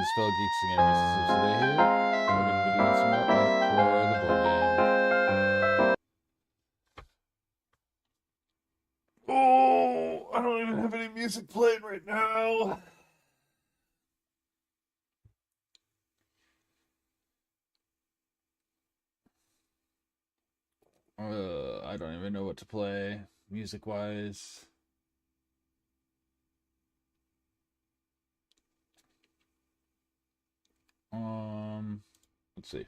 is Fellow Geeks again. So today here, we're going to be doing some more Encore, the board game. Oh, I don't even have any music playing right now. I don't even know what to play music-wise. Let's see.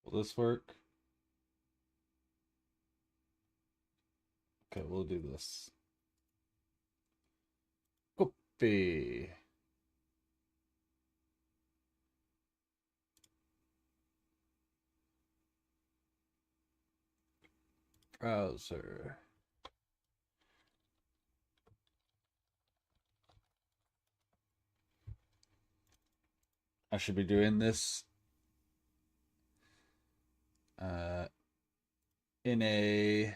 Will this work? Okay, we'll do this. Copy. Browser. I should be doing this in a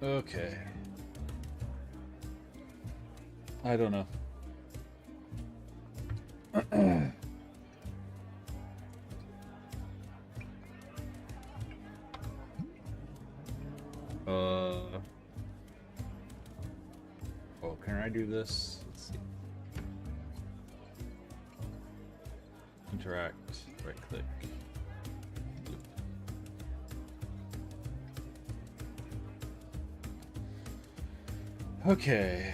okay. I don't know. Oh, can I do this? Let's see. Interact, right click. Okay.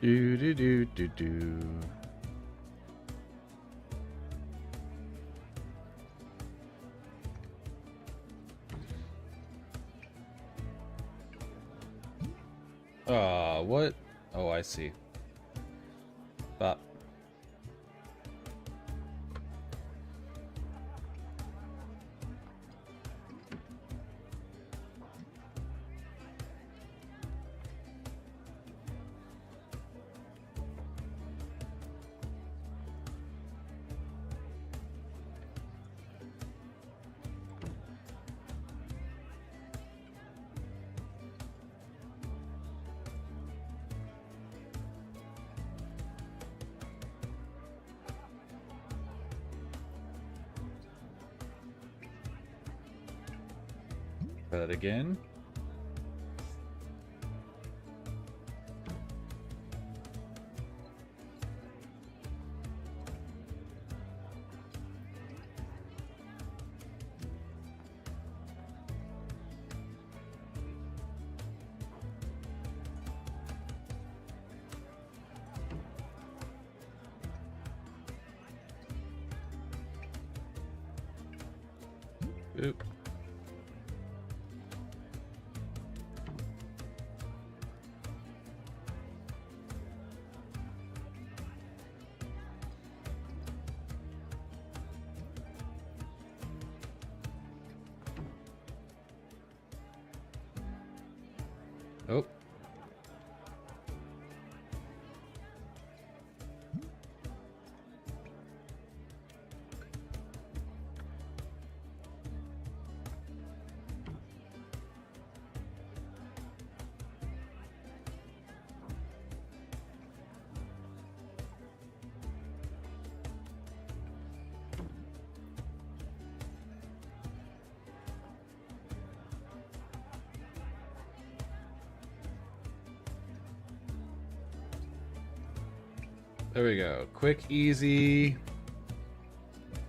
Do do do do do. What? Oh, I see. Bop. Try that again. Oop. Oh. There we go. Quick, easy,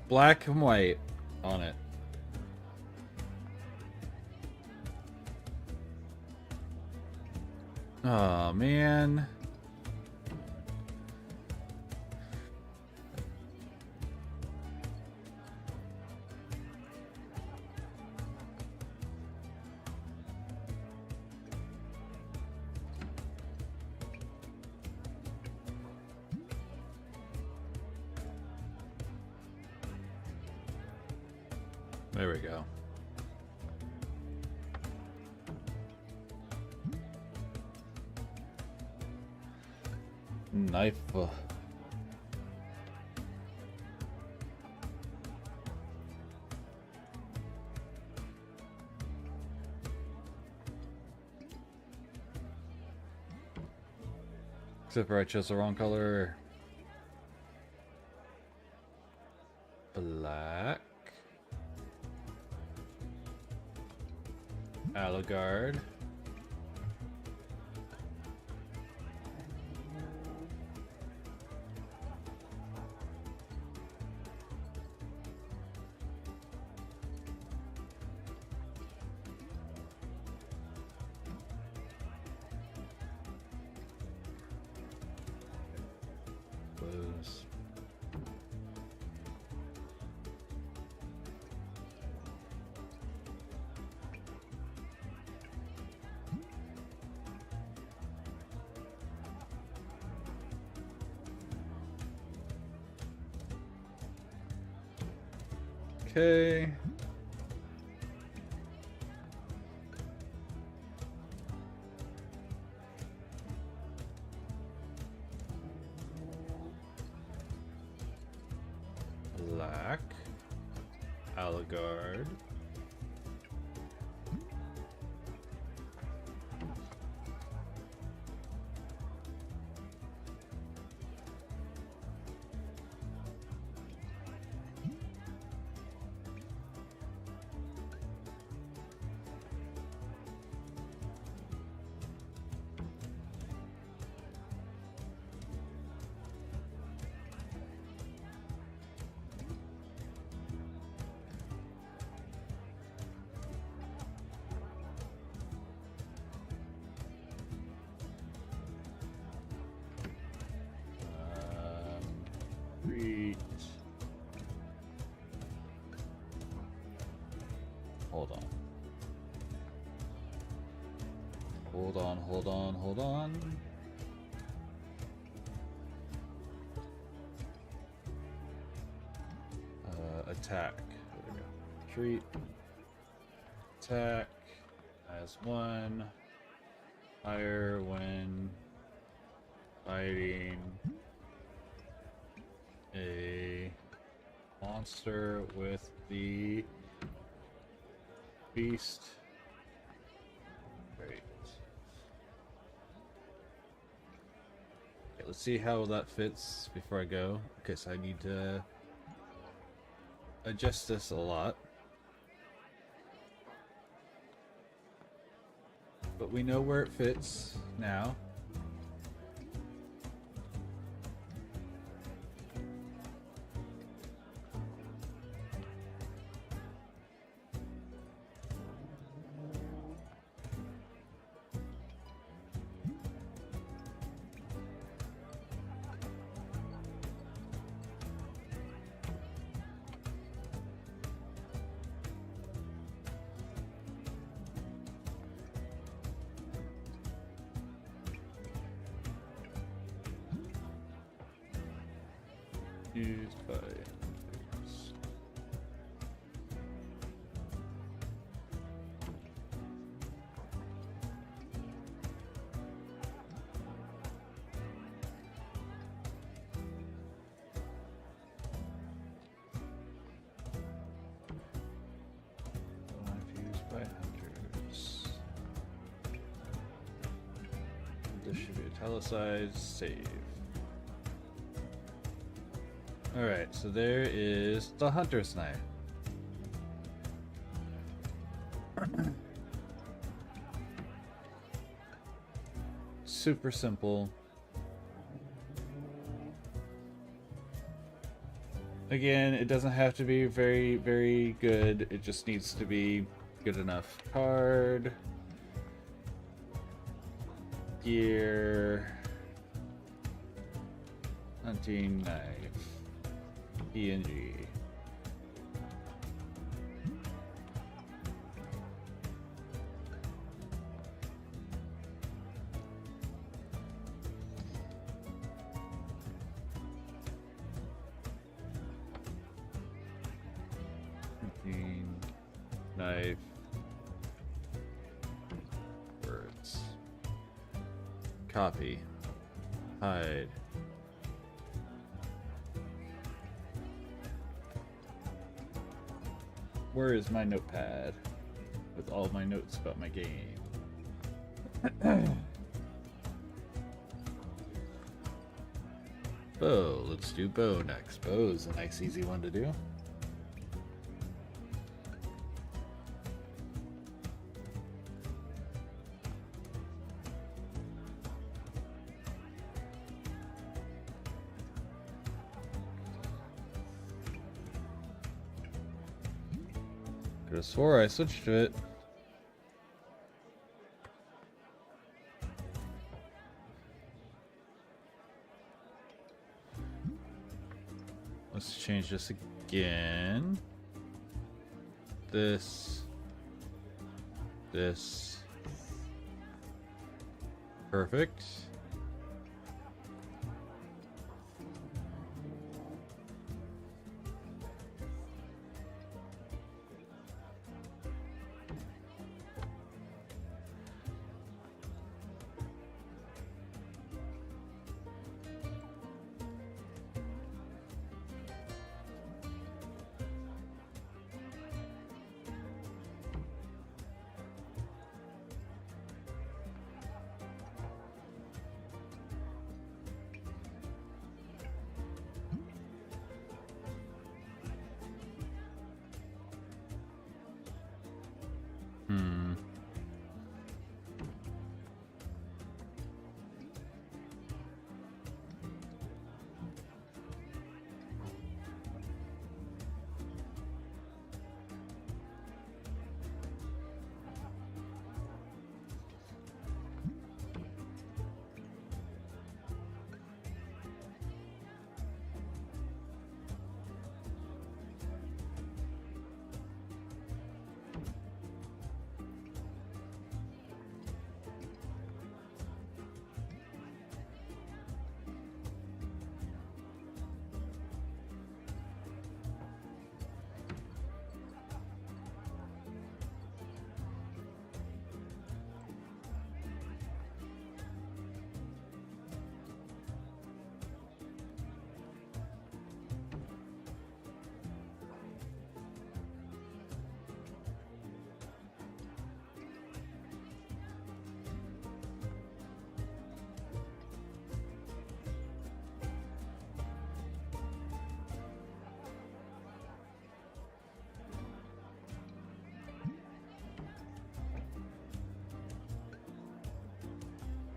black and white on it. Oh, man. There we go. Knife. Except for I chose the wrong color. Black. Allegard. Blues. Okay. Black. Allegard. Treat. Hold on. Hold on, hold on, hold on. Attack. There we go. Treat. Attack. As one. Fire when fighting a monster with the beast. Great. Okay, let's see how that fits before I go. Okay, so I need to adjust this a lot. But we know where it fits now. Used by hunters. Knife used by hunters. This should be italicized. Save. Alright, so there is the hunter's knife. Super simple. Again, it doesn't have to be very, very good. It just needs to be good enough. Card. Gear. Hunting knife. PNG. Knife. Words. Copy. Hide. Where is my notepad with all my notes about my game? Bow. Let's do bow next. Bow is a nice, easy one to do. Could have swore I switched to it. Let's change this again. This. Perfect.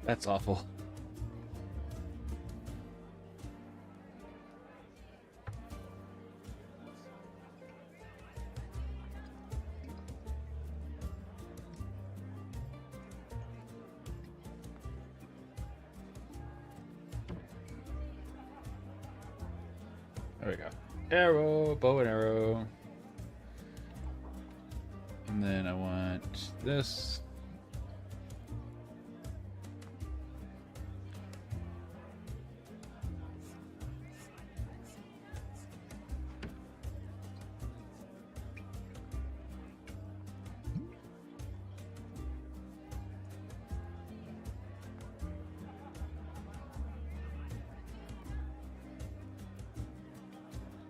That's awful. There we go. Arrow, bow and arrow. And then I want this.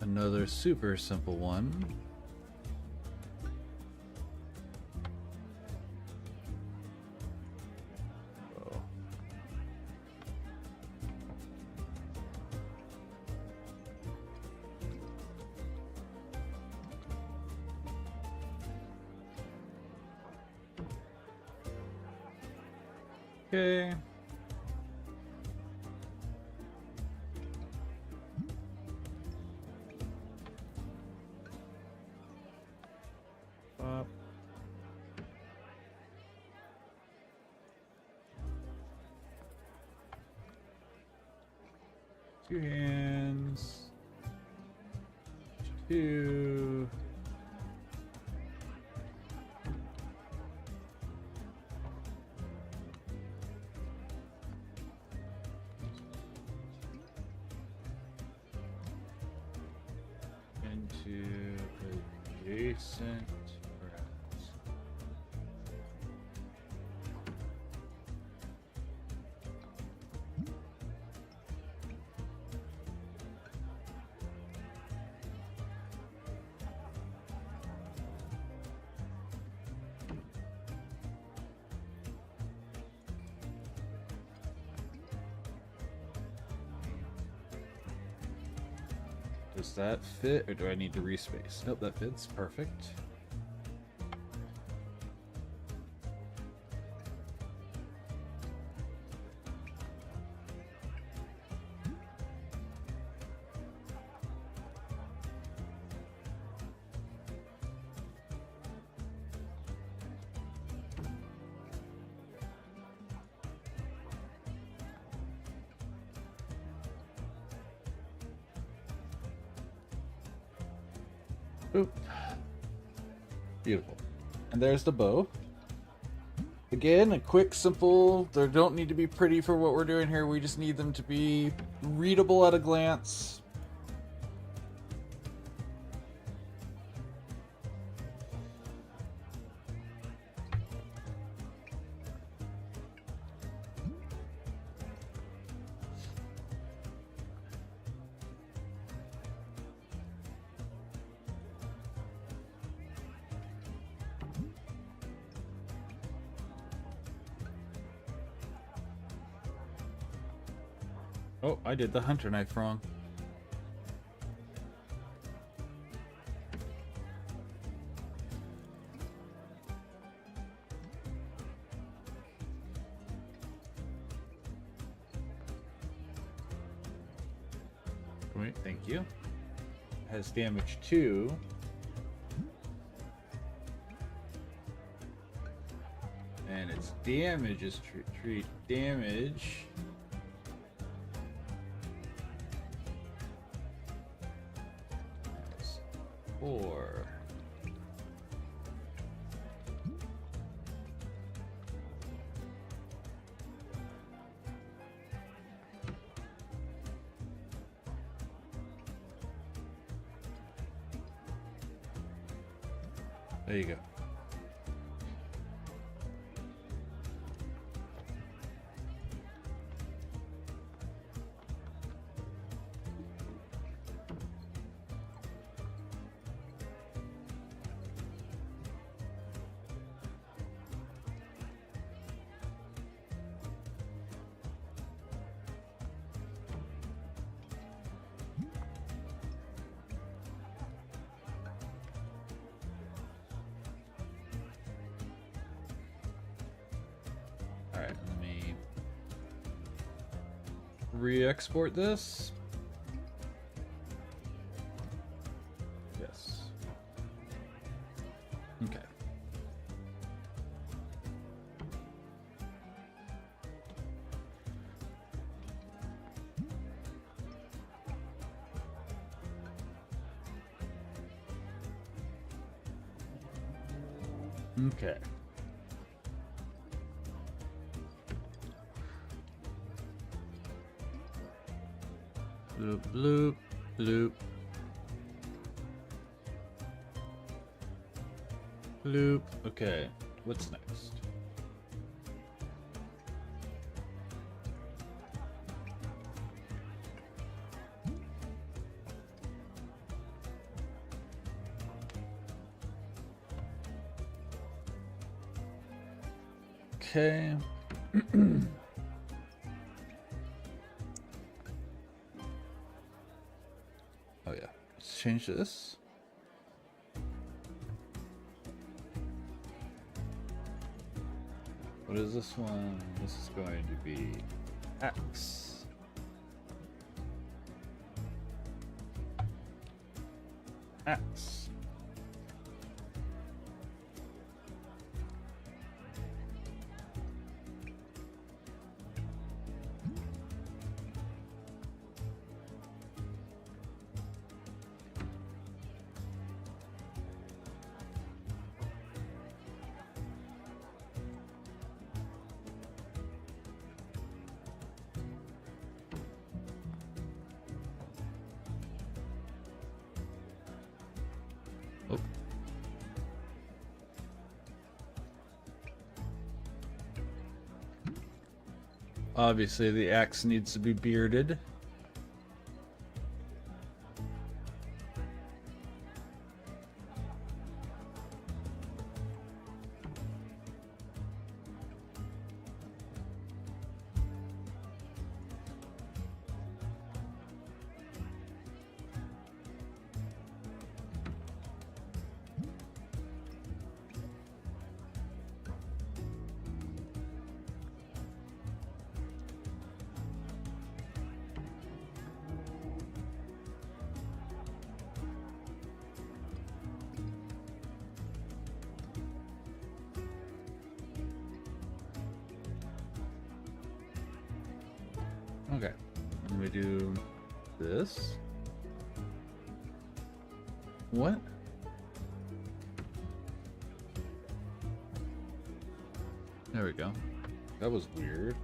Another super simple one. Oh. Okay. Up. Two hands. Two. Into adjacent. Does that fit, or do I need to respace? Nope, that fits. Perfect. Oop. Beautiful. And there's the bow. Again, a quick, simple, they don't need to be pretty for what we're doing here. We just need them to be readable at a glance. Oh, I did the hunter knife wrong. Wait, thank you. Has damage 2. And its damage is treat damage. That's 4. There you go. Alright, let me re-export this. Yes. Okay. Okay. Loop, loop, loop. Loop. Okay. What's next? Okay. Oh yeah. Let's change this. What is this one? This is going to be X. X. Oh. Obviously, the axe needs to be bearded. Okay, let me do this. What? There we go. That was weird.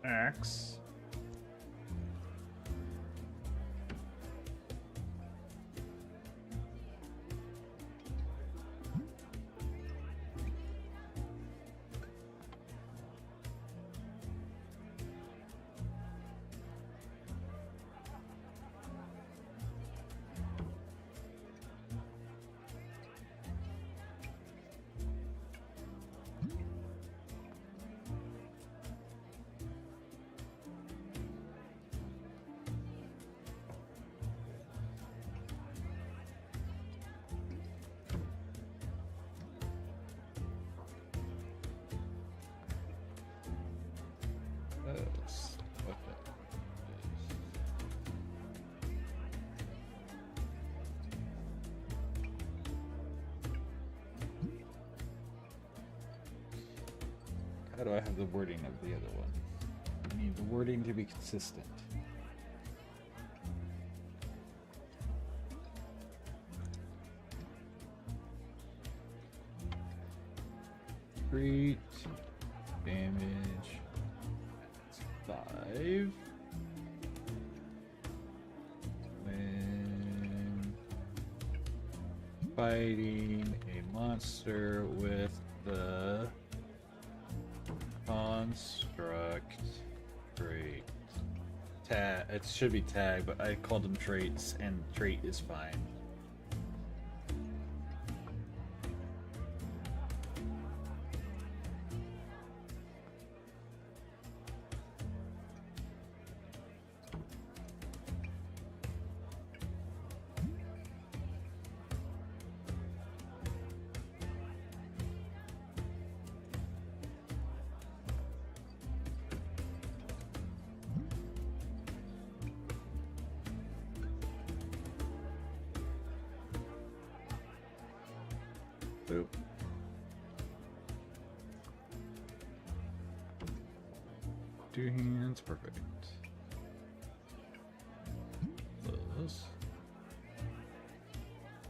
Axe. That's what that is. How do I have the wording of the other one? I need the wording to be consistent. Great damage 5 when fighting a monster with the construct trait. It should be tag, but I called them traits, and trait is fine. Boop. Two hands, perfect. Those.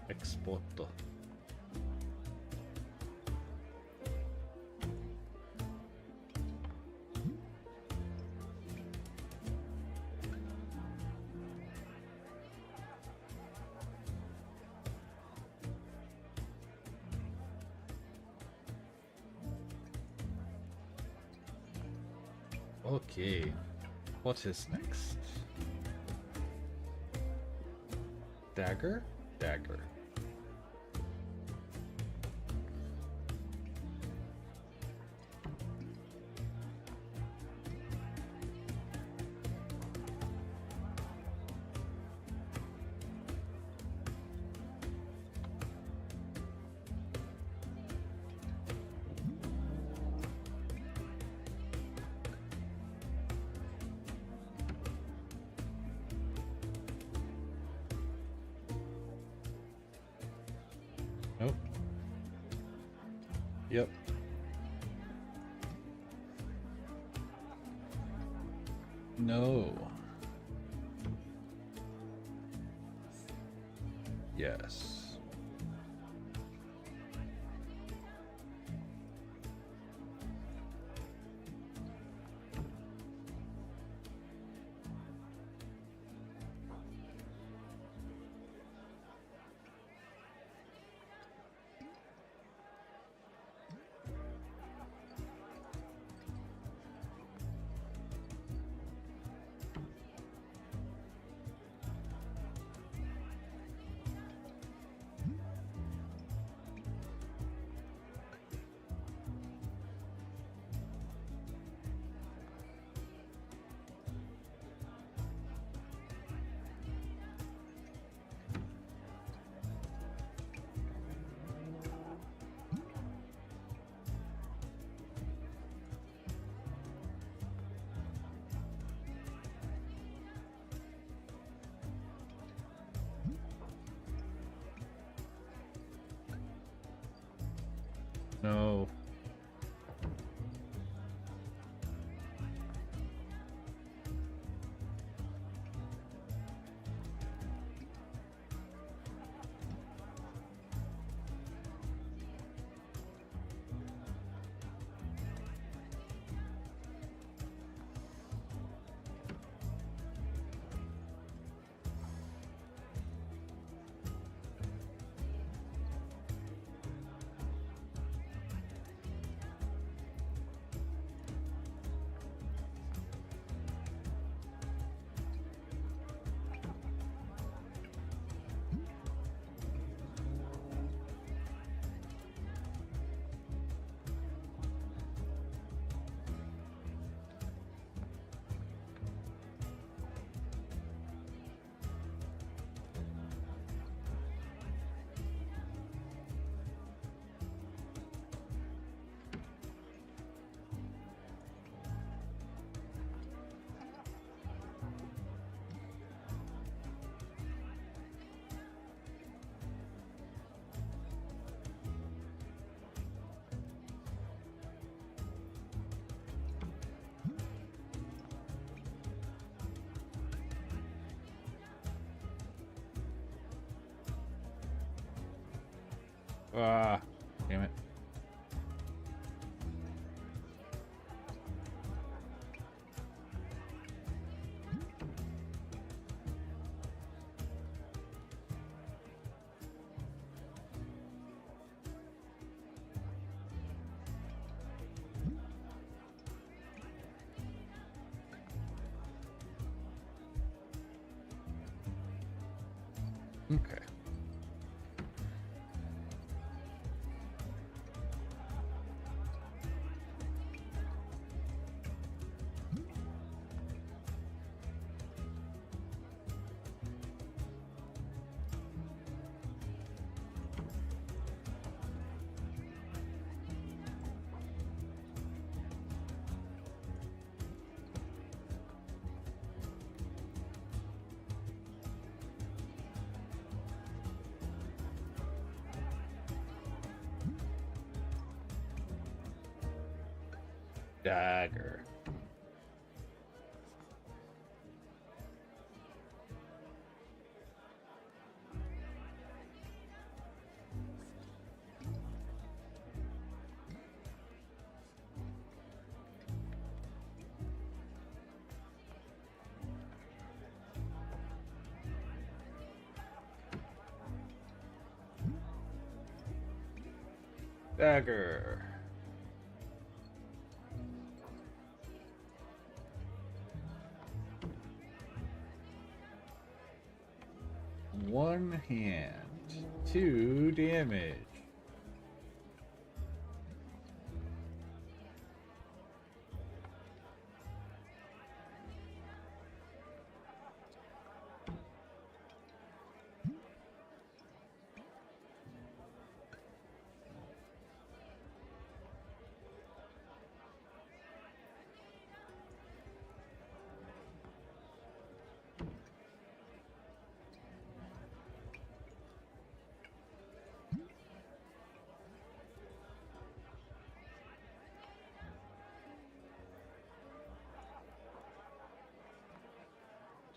Exploto. Okay, what is next? Dagger? Dagger. Nope. Yep. No. Yes. No. Ah, damn it. Okay. Dagger. Dagger. One hand. 2 damage.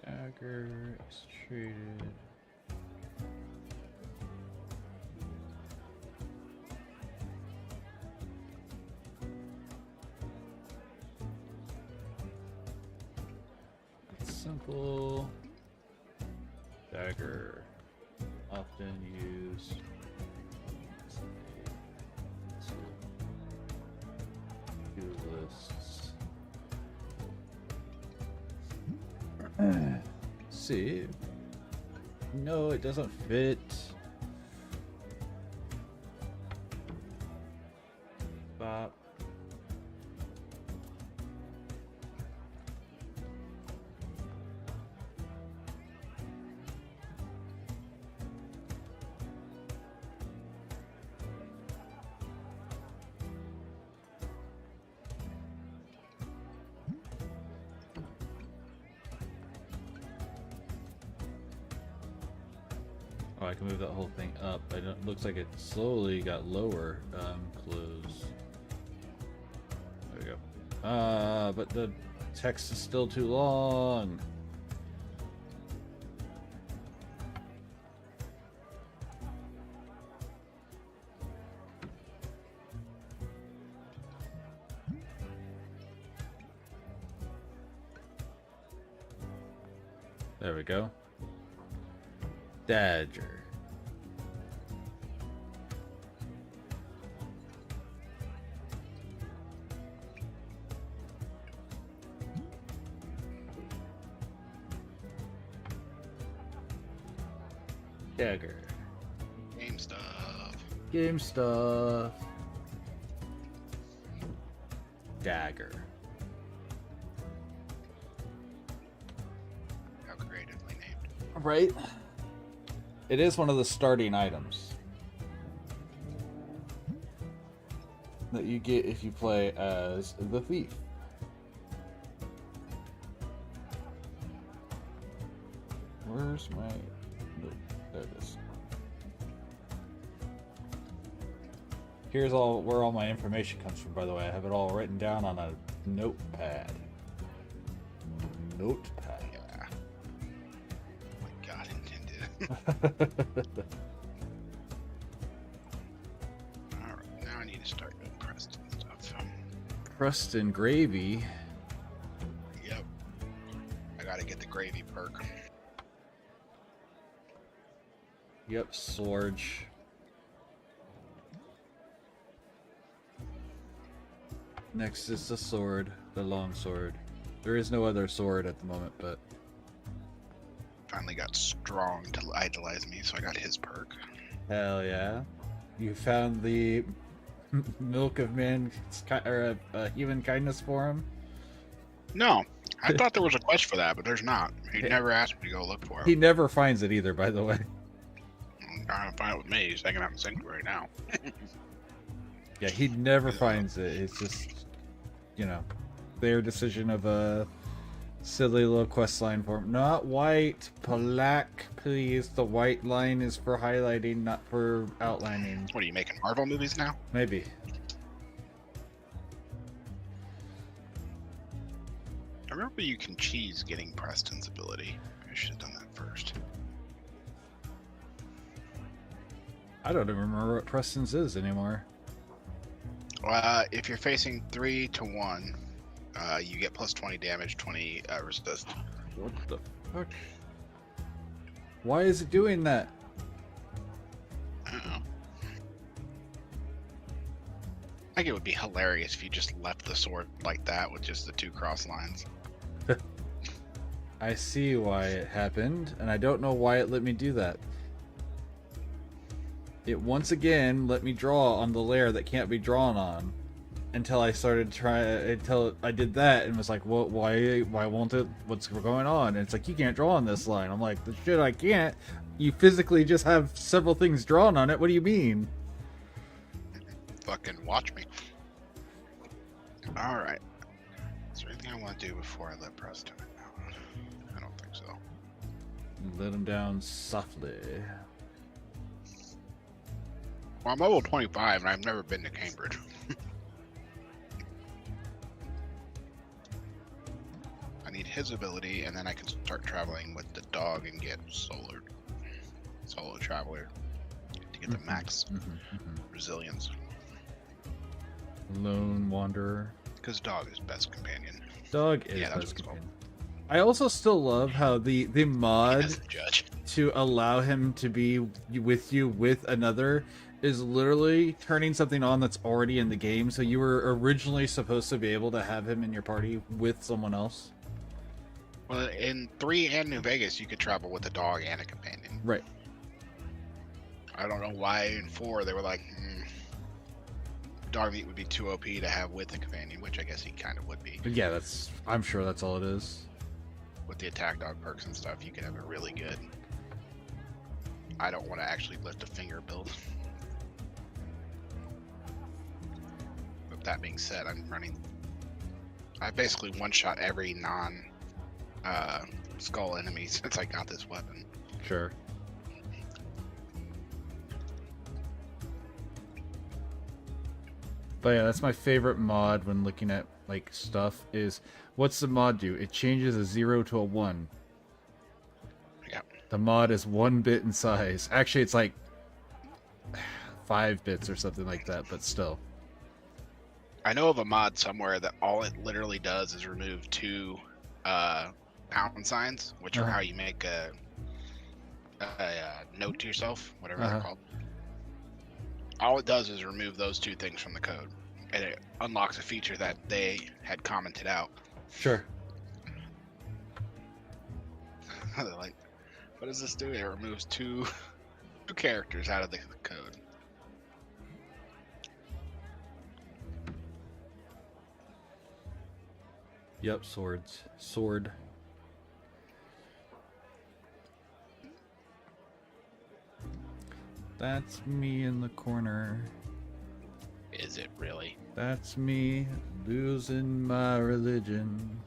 Dagger is traded. It's simple. Dagger. Often used. Skill lists. See. No, it doesn't fit. Bop. Oh, I can move that whole thing up. It looks like it slowly got lower. Close. There we go. But the text is still too long. There we go. Dagger. Dagger. Game stuff. Game stuff. Dagger. How creatively named. Right? It is one of the starting items that you get if you play as the thief. Where's my... Nope, there it is. Here's where all my information comes from, by the way. I have it all written down on a notepad. Notepad. Yeah. Like God intended. crust and stuff. Crust and gravy. Yep. I gotta get the gravy perk. Yep, Sorge. Next is the sword, the long sword. There is no other sword at the moment, but Finally got Strong to idolize me, so I got his perk. hell yeah. You found the milk of man or human kindness for him? No, I thought there was a quest for that, but there's not. He never asked me to go look for it. He never finds it either, by the way. I'm trying to find it with me. He's hanging out in Sanctuary now. Yeah, he never finds it. It's just, you know, their decision of a silly little quest line for him. Not white, black, please. The white line is for highlighting, not for outlining. What are you making Marvel movies now? Maybe. I remember you can cheese getting Preston's ability. I should have done that first. I don't even remember what Preston's is anymore. If you're facing 3 to 1, you get plus 20 damage, 20 resist. What the fuck? Why is it doing that? Uh-oh. I think it would be hilarious if you just left the sword like that with just the 2 cross lines. I see why it happened, and I don't know why it let me do that. It once again let me draw on the layer that can't be drawn on until I did that and was like, well, why won't it? What's going on? And it's like, you can't draw on this line. I'm like, the shit, I can't. You physically just have several things drawn on it. What do you mean? Fucking watch me. Alright. Is there anything I want to do before I let Preston in now? I don't think so. Let him down softly. Well, I'm level 25 and I've never been to Cambridge. I need his ability and then I can start traveling with the dog and get solo traveler to get the max resilience. Lone wanderer. Because dog is best companion. Dog is Yeah, that's best what it's called. companion. I also still love how the mod As a judge. to allow him to be with you with another is literally turning something on that's already in the game. So you were originally supposed to be able to have him in your party with someone else. Well, in 3 and New Vegas, you could travel with a dog and a companion. Right. I don't know why in 4 they were like, dog meat would be too OP to have with a companion, which I guess he kind of would be. But yeah, I'm sure that's all it is. With the attack dog perks and stuff, you could have it really good. I don't want to actually lift a finger build. But that being said, I basically one-shot every skull enemy since I got this weapon. Sure. But yeah, that's my favorite mod when looking at like stuff is, what's the mod do? It changes a 0 to a 1. Yeah. The mod is 1 bit in size. Actually, it's like 5 bits or something like that, but still. I know of a mod somewhere that all it literally does is remove 2 pound signs, which are how you make a note to yourself, whatever they're called. All it does is remove those 2 things from the code, and it unlocks a feature that they had commented out. Sure. They're like, what does this do? It removes 2 characters out of the code. Yep, swords. Sword. That's me in the corner. Is it really? That's me losing my religion.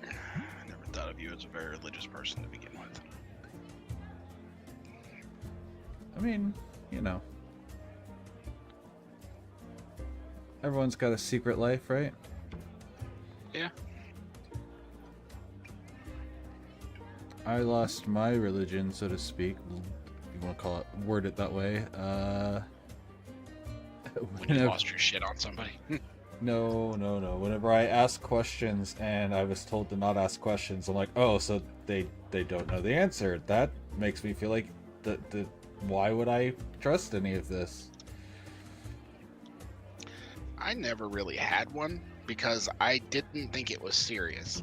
I never thought of you as a very religious person to begin with. I mean, you know. Everyone's got a secret life, right? Yeah. I lost my religion, so to speak. You want to call it, word it that way. when you lost your shit on somebody. No, no, no. Whenever I ask questions and I was told to not ask questions, I'm like, oh, so they don't know the answer. That makes me feel like why would I trust any of this? I never really had one because I didn't think it was serious.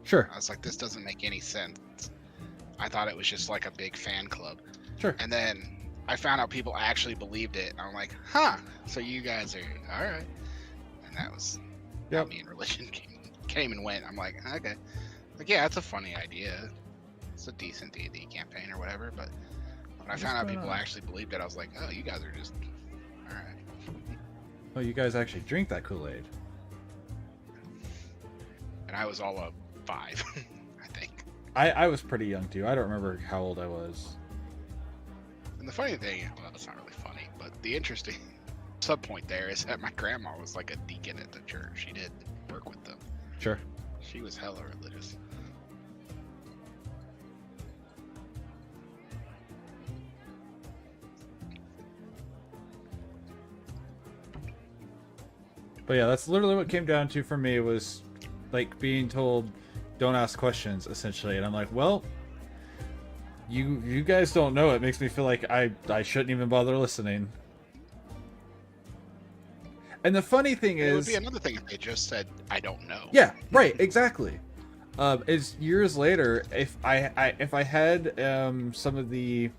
Sure. I was like, this doesn't make any sense. I thought it was just like a big fan club. Sure. And then I found out people actually believed it. I'm like, huh, so you guys are all right. And that was how me and religion came and went. I'm like, okay. Like, yeah, it's a funny idea. It's a decent D&D campaign or whatever. But when I found out people actually believed it, I was like, oh, you guys are just all right. Oh, you guys actually drink that Kool-Aid. And I was all of 5, I think. I was pretty young too. I don't remember how old I was. And the funny thing, well, it's not really funny, but the interesting sub point there is that my grandma was like a deacon at the church. She did work with them. Sure. She was hella religious. But yeah, that's literally what it came down to for me, was like being told don't ask questions essentially, and I'm like, well, you guys don't know. It makes me feel like I shouldn't even bother listening. And the funny thing is, it would be another thing if they just said I don't know. Yeah, right, exactly. Is years later, if I had some of the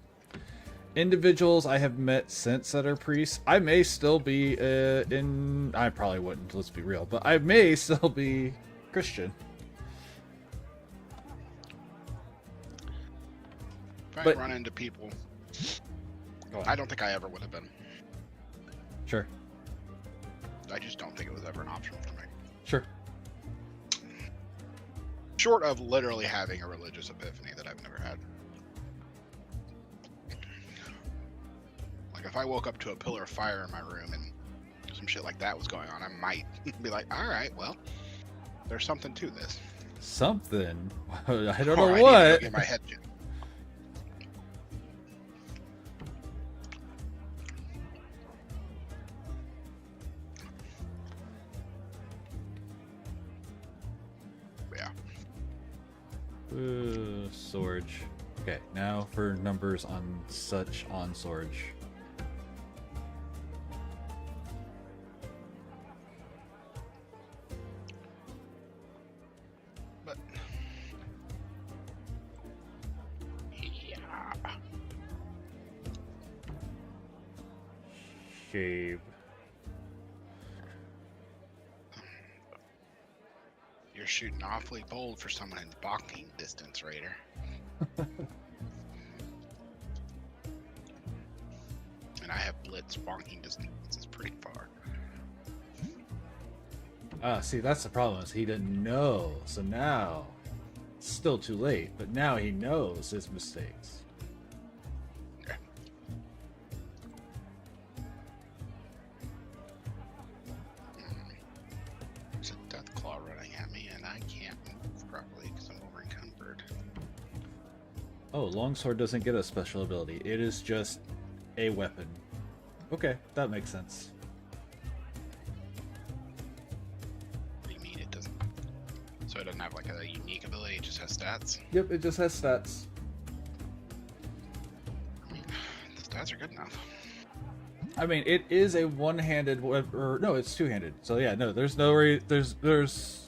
individuals I have met since that are priests, I may still be I probably wouldn't, let's be real, but I may still be Christian. If I run into people, I don't think I ever would have been. Sure. I just don't think it was ever an option for me. Sure. Short of literally having a religious epiphany that I've never had. Like if I woke up to a pillar of fire in my room and some shit like that was going on, I might be like, all right, well, there's something to this. Something? I don't Or know I what. need to go get my head checked. Sorge. Okay, now for numbers on Sorge. But yeah. Shave. You're shooting awfully bold for someone in blocking distance, Raider. And I have blitz. Bonking distance is pretty far. See, that's the problem, is he didn't know. So now, it's still too late, but now he knows his mistakes. Okay. There's a death claw running at me, and I can't move properly because I'm over encumbered. Oh, longsword doesn't get a special ability. It is just a weapon. Okay, that makes sense. What do you mean it doesn't? So it doesn't have like a unique ability, it just has stats? Yep, it just has stats. I mean, the stats are good enough. I mean, it is a one-handed or no, it's two-handed. So yeah, no, there's no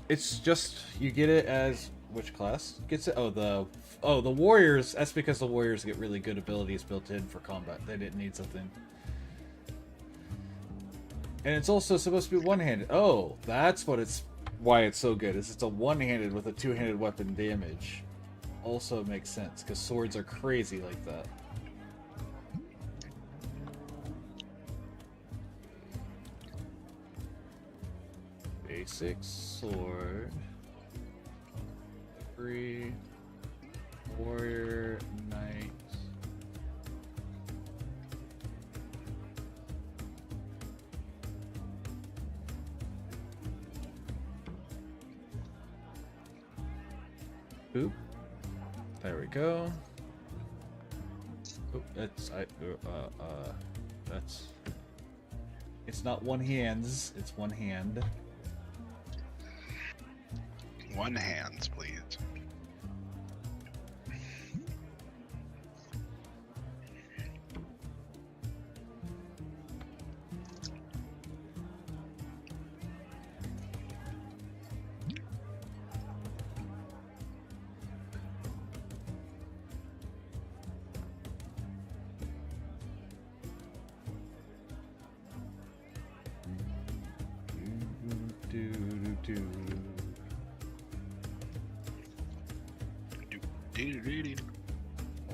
it's just you get it as which class gets it? Oh, the warriors. That's because the warriors get really good abilities built in for combat. They didn't need something. And it's also supposed to be one-handed. Oh, that's why it's so good. Is it's a one-handed with a two-handed weapon damage. Also makes sense because swords are crazy like that. Basic sword. Free. Warrior knight. Oop. There we go. Oop, that's It's not one hands, it's one hand. One hands, please.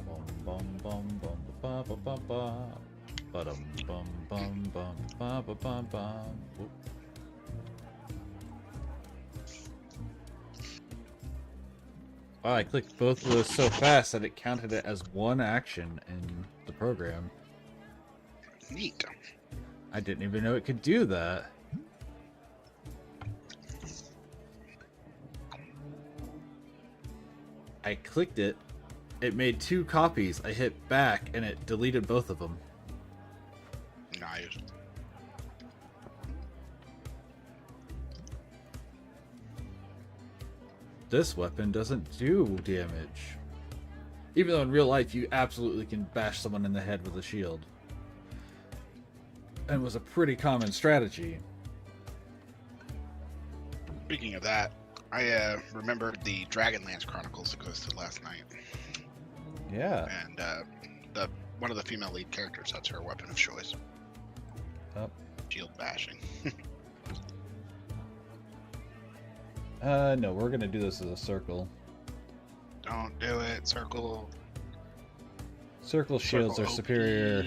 Bum bum bum bum ba ba ba ba. Ba-dum bum bum bum ba ba ba ba. Whoop. Wow, I clicked both of those so fast that it counted it as one action in the program. Neat. I didn't even know it could do that. I clicked it, it made 2 copies. I hit back and it deleted both of them. Nice. This weapon doesn't do damage. Even though in real life you absolutely can bash someone in the head with a shield. And was a pretty common strategy. Speaking of that, I remembered the Dragonlance Chronicles that posted last night, Yeah. and one of the female lead characters, that's her weapon of choice. Oh. Shield bashing. No, we're gonna do this as a circle. Don't do it, circle. Circle shields Circle are superior.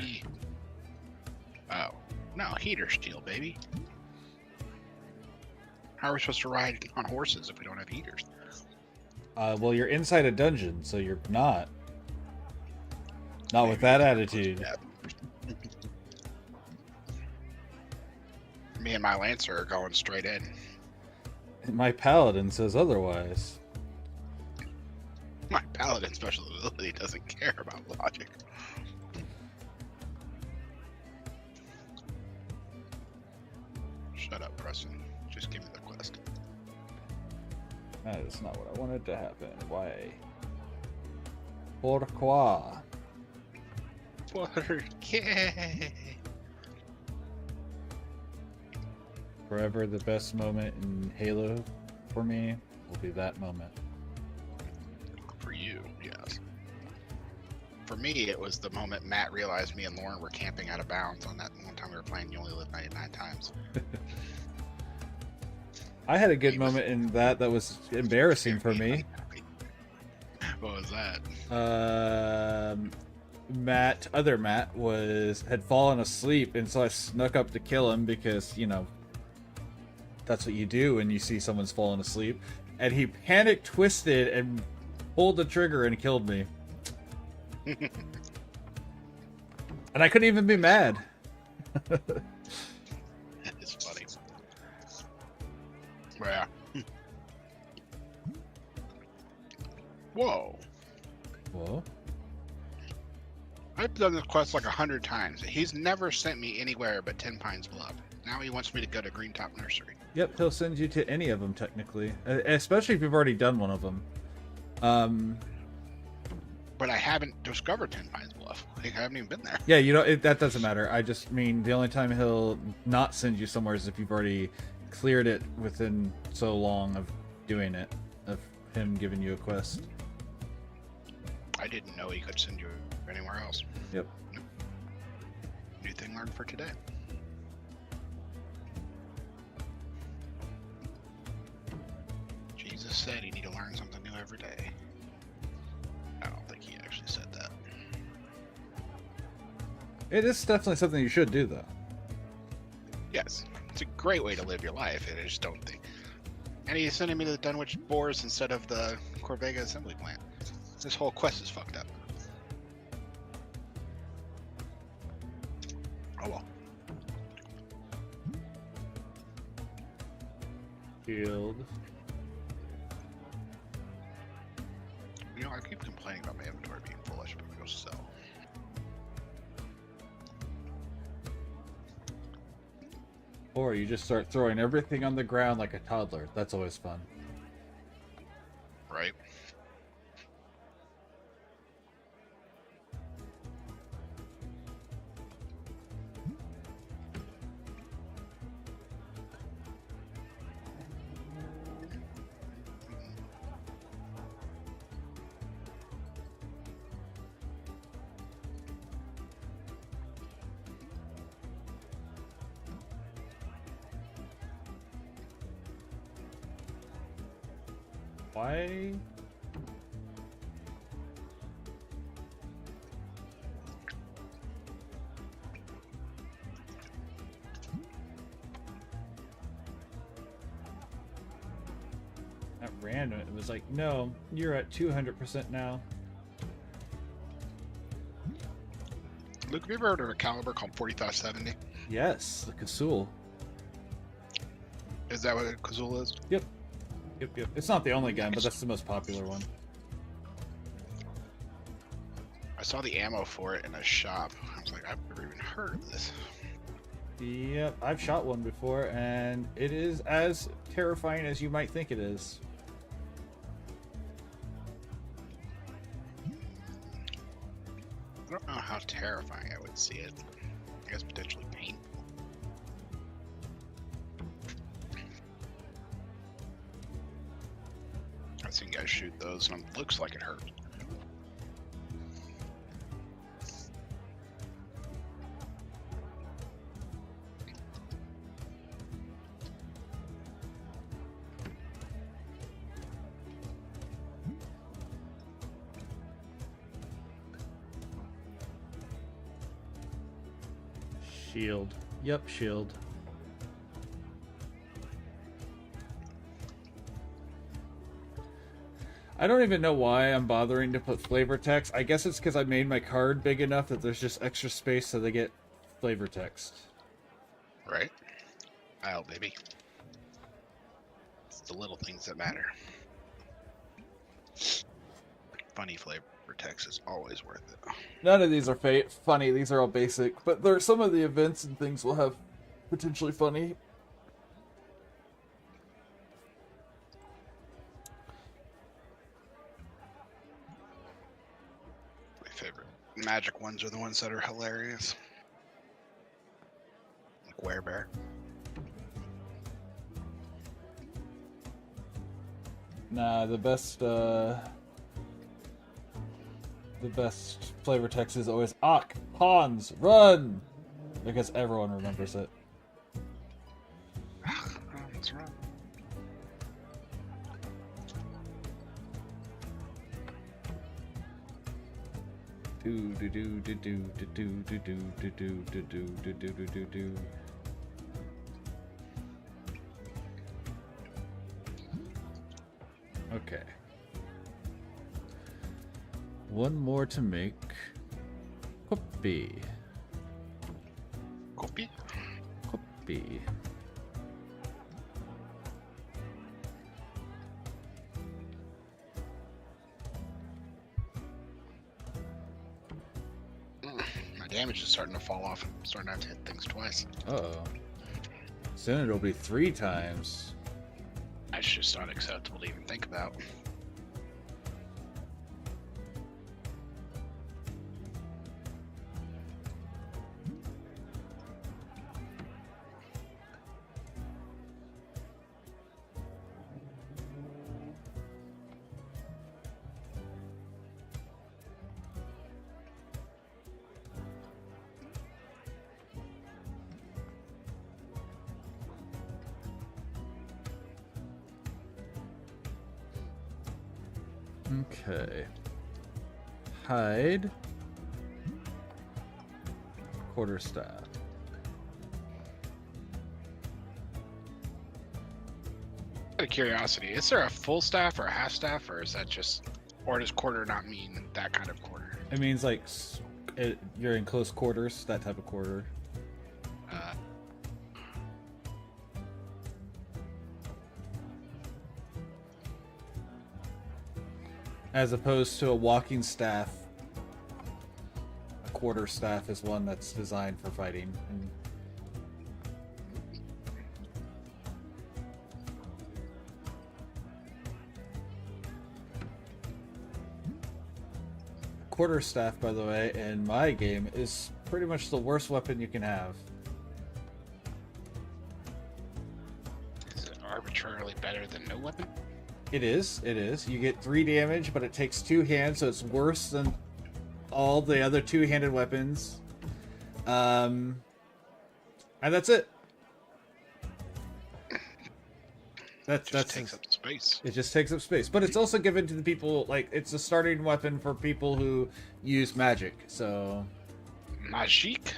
OP. Oh, no, heater steel, baby. How are we supposed to ride on horses if we don't have heaters? Well, you're inside a dungeon, so you're not. Not with that attitude. Me and my Lancer are going straight in. My paladin says otherwise. My Paladin special ability doesn't care about logic. Shut up, Preston. Just give me the quest. That is not what I wanted to happen. Why? Pourquoi? Porque? Forever the best moment in Halo for me will be that moment. For you, yes. For me, it was the moment Matt realized me and Lauren were camping out of bounds on that one time we were playing You Only Live 99 Times. I had a good moment in that was embarrassing for me. What was that? Other Matt had fallen asleep, and so I snuck up to kill him because, you know, that's what you do when you see someone's fallen asleep. And he panic twisted and pulled the trigger and killed me. And I couldn't even be mad. It's funny. Yeah. Whoa. Whoa. I've done this quest like 100 times. He's never sent me anywhere but 10 Pines Bluff. Now he wants me to go to Greentop Nursery. Yep, he'll send you to any of them, technically. Especially if you've already done one of them. But I haven't discovered 10 Pines Bluff. Like, I haven't even been there. Yeah, you know, that doesn't matter. I just mean the only time he'll not send you somewhere is if you've already cleared it within so long of doing it, of him giving you a quest. I didn't know he could send you anywhere else. Yep. New thing learned for today. Jesus said you need to learn something new every day. I don't think he actually said that. It is definitely something you should do, though. Yes, it's a great way to live your life. I just don't think. And he's sending me to the Dunwich Boars instead of the Corvega assembly plant. This whole quest is fucked up. Oh well. Shield. You know, I keep complaining about my inventory being full. I should probably go sell. Or you just start throwing everything on the ground like a toddler. That's always fun. Right. Why? At random, it was like, no, you're at 200% now. Luke, have you ever heard of a caliber called 4570? Yes, the Kazul. Is that what a Kazul is? Yep. Yep. It's not the only gun, but that's the most popular one. I saw the ammo for it in a shop. I was like, I've never even heard of this. Yep, I've shot one before, and it is as terrifying as you might think it is. I don't know how terrifying I would see it. I guess potentially painful. I've seen guys shoot those, and it looks like it hurts. Shield. Yep, shield. I don't even know why I'm bothering to put flavor text. I guess it's because I made my card big enough that there's just extra space so they get flavor text. Right? Oh, baby. It's the little things that matter. Funny flavor text is always worth it. None of these are funny. These are all basic. But there, some of the events and things will have potentially funny. My favorite magic ones are the ones that are hilarious. Like Werebear. Nah, the best flavor text is always Ak, Hans, run! Because everyone remembers it. That's right. Do do do do do do do do do do do do do do do do do. Okay. One more to make. Copy. Copy? Copy. My damage is starting to fall off. I'm starting to have to hit things twice. Uh-oh. Soon it'll be 3 times. That's just unacceptable to even think about. Okay. Hide. Quarterstaff. Out of curiosity, is there a full staff or a half staff, or is that just, or does quarter not mean that kind of quarter? It means like you're in close quarters, that type of quarter. As opposed to a walking staff, a quarter staff is one that's designed for fighting. And quarterstaff, by the way, in my game is pretty much the worst weapon you can have. Is it arbitrarily better than no weapon? It is. It is. You get 3 damage, but it takes 2 hands, so it's worse than all the other 2-handed weapons. And that's it. That Takes up space. It just takes up space, but it's also given to the people, like, it's a starting weapon for people who use magic. So Magic.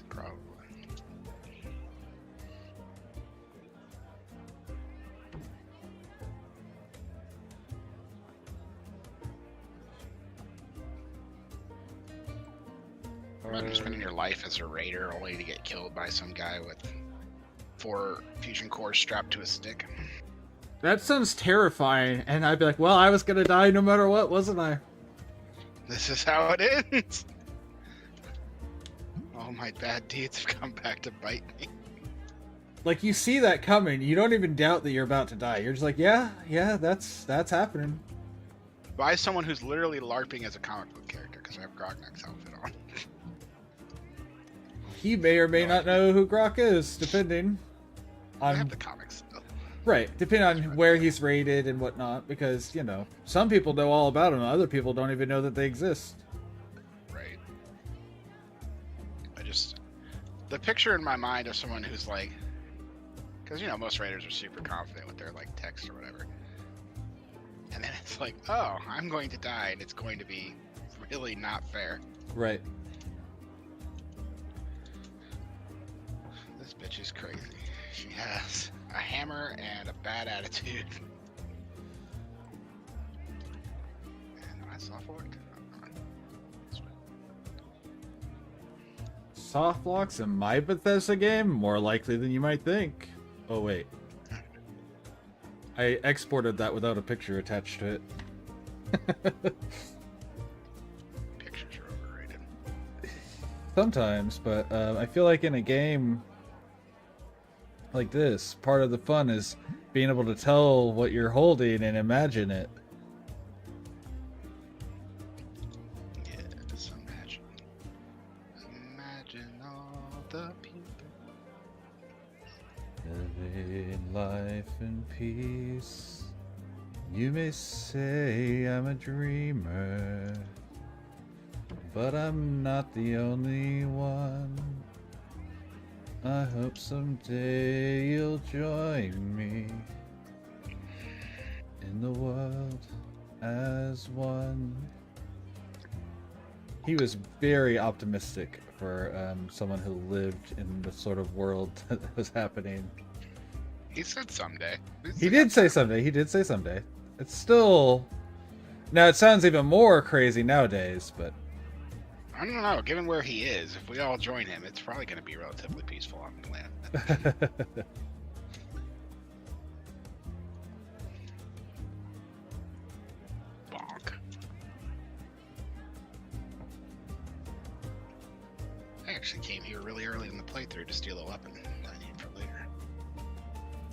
Probably. Imagine spending your life as a raider only to get killed by some guy with 4 fusion cores strapped to a stick. that sounds terrifying, and I'd be like, well, I was gonna die no matter what, wasn't I? This is how it ends. All my bad deeds have come back to bite me. Like, you see that coming, you don't even doubt that you're about to die. You're just like, yeah, that's happening. By someone who's literally LARPing as a comic book character because I have Grognak's outfit on. He may or may not know who Grok is, depending I have on the comics still. right, depending on where he's rated and whatnot. Because some people know all about him, other people don't even know that they exist. Right. The picture in my mind of someone who's like, because most raiders are super confident with their like text or whatever, and then it's like, oh, I'm going to die, and it's going to be really not fair. Right. This bitch is crazy. She has a hammer and a bad attitude. And I saw forward. Soft locks in my Bethesda game? More likely than you might think. Oh, wait. I exported that without a picture attached to it. Pictures are overrated. Sometimes, but I feel like in a game like this, part of the fun is being able to tell what you're holding and imagine it. Yes, imagine. Imagine all the people. Living life in peace. You may say I'm a dreamer, but I'm not the only one. I hope someday you'll join me in the world as one. He was very optimistic for someone who lived in the sort of world that was happening. He said someday. He did say someday. He did say someday. It's still... Now, it sounds even more crazy nowadays, but... I don't know. Given where he is, if we all join him, it's probably going to be relatively peaceful on the planet. Bonk. I actually came here really early in the playthrough to steal a weapon that I need for later.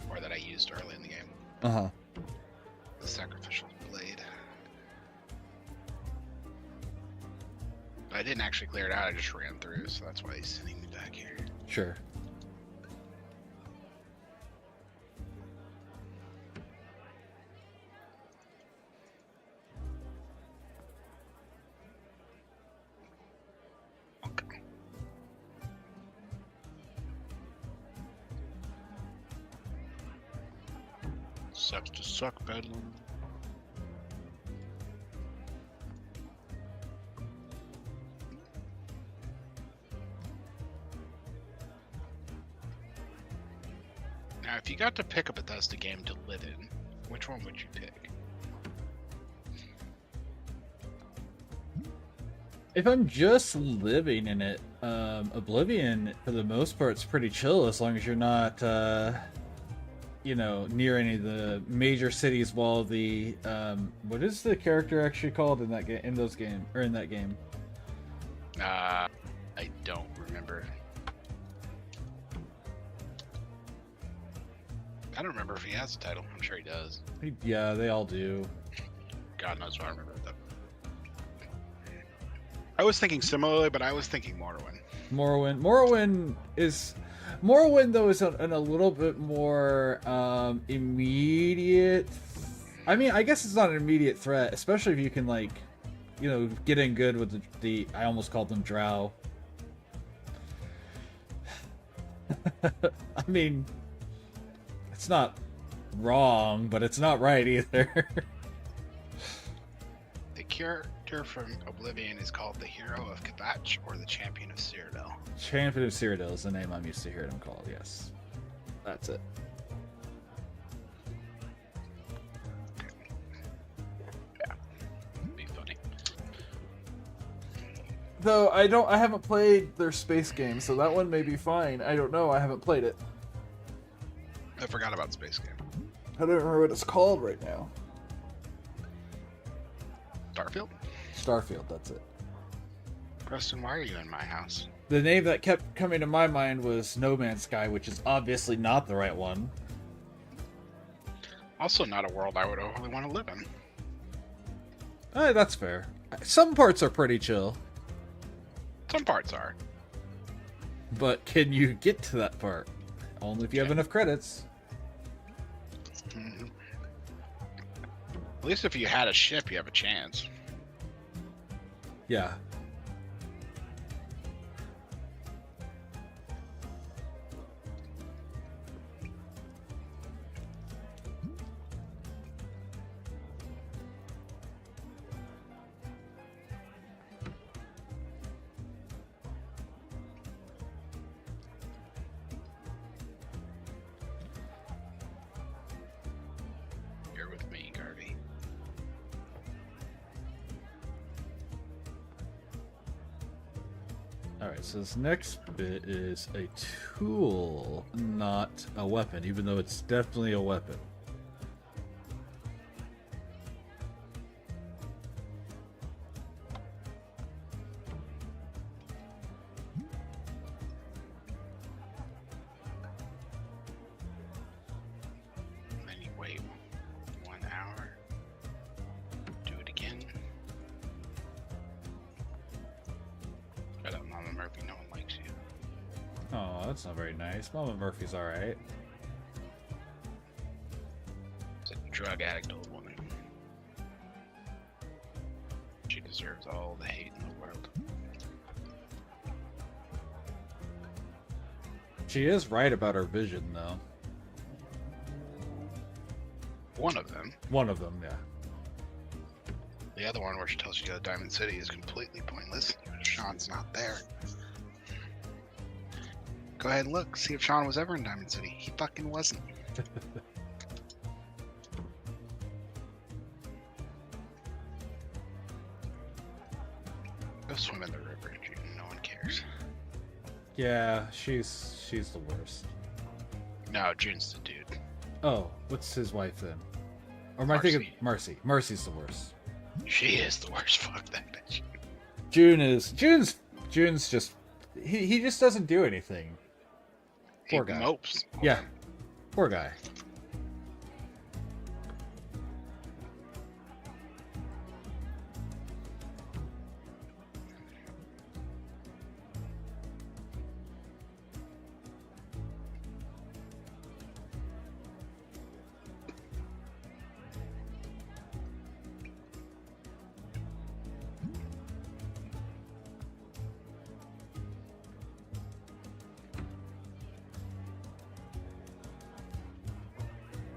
Or that I used early in the game. Uh-huh. The sacrificial blade. But I didn't actually clear it out, I just ran through, so that's why he's sending me back here. Sure. Okay. Sucks to suck, Bedlam. Now, if you got to pick a Bethesda game to live in, which one would you pick? If I'm just living in it, Oblivion, for the most part, is pretty chill as long as you're not, near any of the major cities while the, what is the character actually called in that game, in that game? I don't remember. I don't remember if he has a title. I'm sure he does. Yeah, they all do. God knows what I remember though. I was thinking similarly, but I was thinking Morrowind. Morrowind though is in a little bit more immediate. I mean, I guess it's not an immediate threat, especially if you can like, you know, get in good with the I almost called them drow. I mean, it's not wrong, but it's not right either. The character from Oblivion is called the Hero of Kvatch or the Champion of Cyrodiil. Champion of Cyrodiil is the name I'm used to hearing him called. Yes, that's it. Yeah, be funny. Though I haven't played their space game, so that one may be fine. I don't know. I haven't played it. I forgot about Space Game. I don't remember what it's called right now. Starfield? Starfield, that's it. Preston, why are you in my house? The name that kept coming to my mind was No Man's Sky, which is obviously not the right one. Also not a world I would overly want to live in. That's fair. Some parts are pretty chill, Some parts are. but can you get to that part? Only if you have enough credits. Mhm. At least if you had a ship, you have a chance. Yeah. You're with me, Garvey. Alright, so this next bit is a tool, not a weapon, even though it's definitely a weapon. Then you wait 1 hour. Do it again. Shut up, Mama Murphy. No one likes you. Oh, that's not very nice. Mama Murphy's alright. It's a drug addict old woman. She deserves all the hate in the world. She is right about her vision, though. One of them. One of them, yeah. The other one where she tells you to go to Diamond City is completely pointless. Sean's not there. Go ahead and look. See if Sean was ever in Diamond City. He fucking wasn't. Go swim in the river, June. No one cares. Yeah, she's the worst. No, June's the dude. Oh, what's his wife then? Or am I thinking Mercy? Mercy's the worst. She is the worst. Fuck that bitch. June's just he just doesn't do anything. Poor He guy. mopes. Yeah. Poor guy.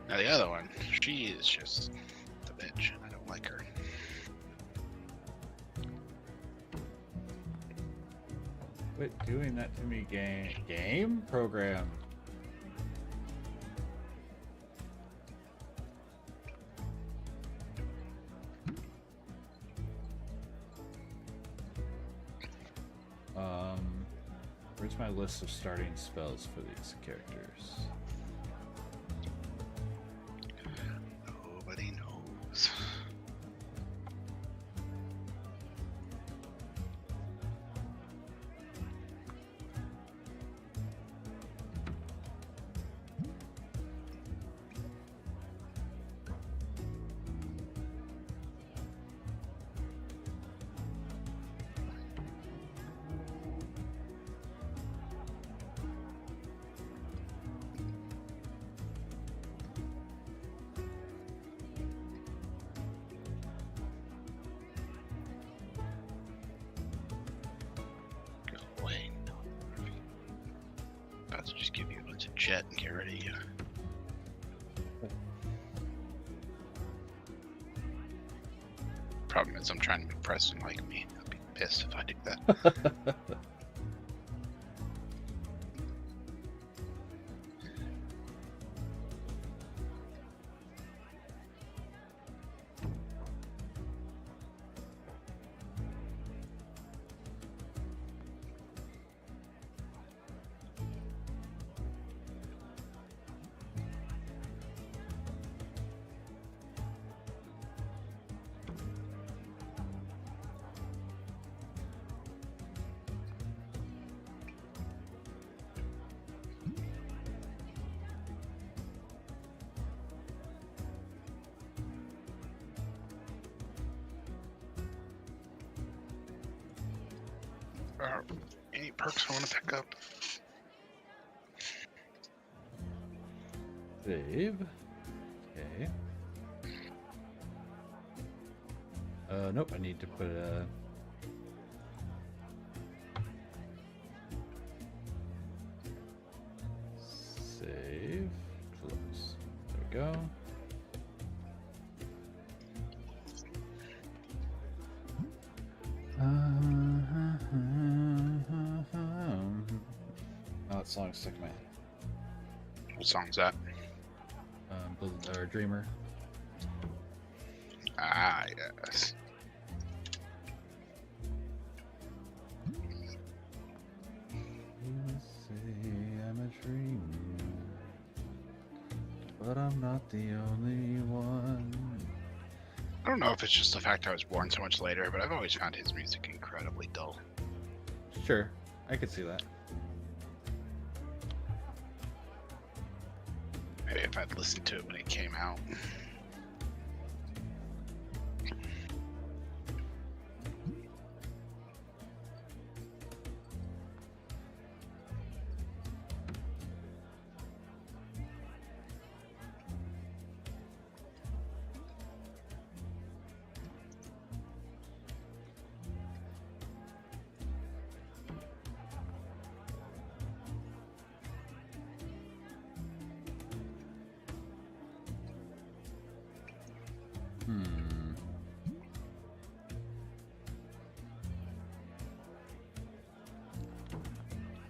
Now the other one, she is just the bitch. I don't like her. Quit doing that to me, game program. Where's my list of starting spells for these characters? Nobody knows. shit and get rid of you. Problem is, I'm trying to make Preston like me. I'd be pissed if I did that. Any perks I want to pick up? Save. Okay. Nope, I need to put a... Save. Close. There we go. Oh, that song stuck in my head. What song's that? Dreamer. Ah, yes. You say I'm a dreamer, but I'm not the only one. I don't know if it's just the fact I was born so much later, but I've always found his music incredibly dull. Sure, I could see that. Maybe if I'd listened to it when it came out.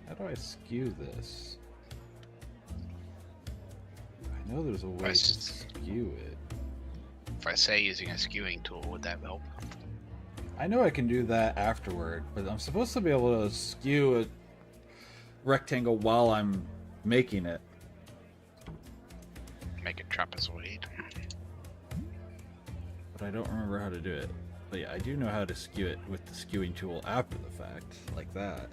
How do I skew this? I know there's a way to skew it. If I say using a skewing tool, would that help? I know I can do that afterward, but I'm supposed to be able to skew a rectangle while I'm making it. Make it trapezoid. But I don't remember how to do it. But yeah, I do know how to skew it with the skewing tool after the fact, like that.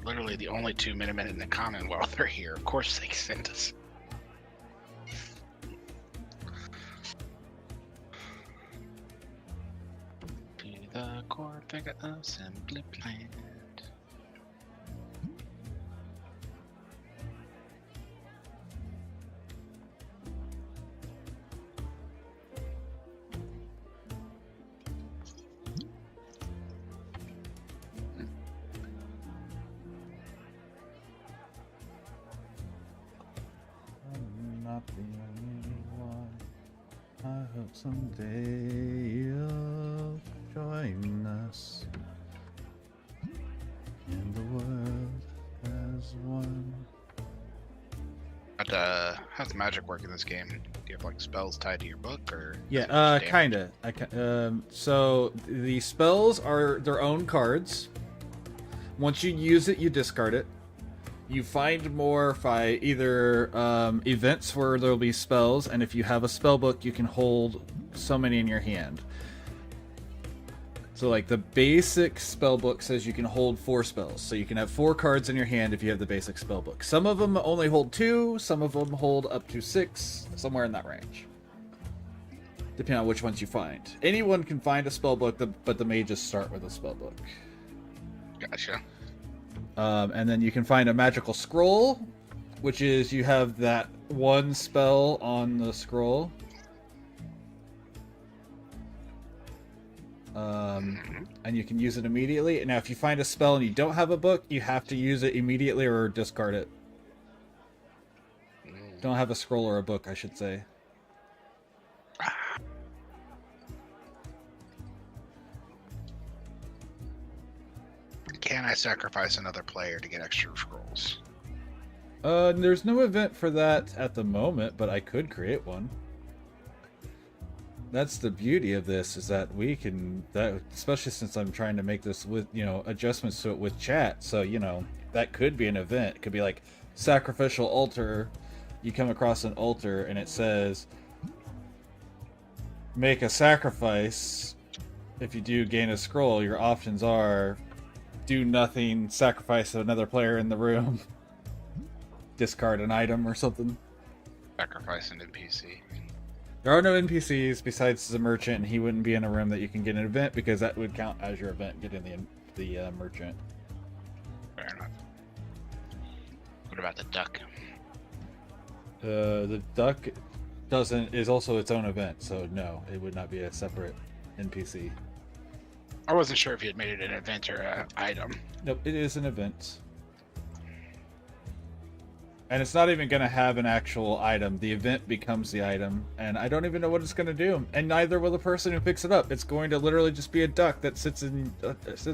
Literally the only 2 minute in the Commonwealth are here. Of course they send us. Be the chord figure of simply planned. Not the only one. I hope someday you'll join us. And the world as one. But, how's magic work in this game? Do you have like spells tied to your book, or? Yeah, kinda. So the spells are their own cards. Once you use it, you discard it. You find more by either events where there'll be spells, and if you have a spell book, you can hold so many in your hand. So, like, the basic spell book says you can hold 4 spells. So you can have 4 cards in your hand if you have the basic spell book. Some of them only hold 2, some of them hold up to 6, somewhere in that range. Depending on which ones you find. Anyone can find a spell book, but the mages start with a spell book. Gotcha. And then you can find a magical scroll, which is you have that one spell on the scroll. and you can use it immediately. Now, if you find a spell and you don't have a book, you have to use it immediately or discard it. Don't have a scroll or a book, I should say. Can I sacrifice another player to get extra scrolls? There's no event for that at the moment, but I could create one. That's the beauty of this, is that we can, that especially since I'm trying to make this with, adjustments to it with chat. So, that could be an event. It could be like sacrificial altar. You come across an altar and it says, make a sacrifice. If you do gain a scroll, your options are do nothing, sacrifice another player in the room, discard an item or something. Sacrifice an NPC. There are no NPCs besides the merchant, and he wouldn't be in a room that you can get an event because that would count as your event, getting the merchant. Fair enough. What about the duck? The duck is also its own event, so no, it would not be a separate NPC. I wasn't sure if you had made it an event or an item. Nope, it is an event. And it's not even going to have an actual item. The event becomes the item, and I don't even know what it's going to do. And neither will the person who picks it up. It's going to literally just be a duck that sits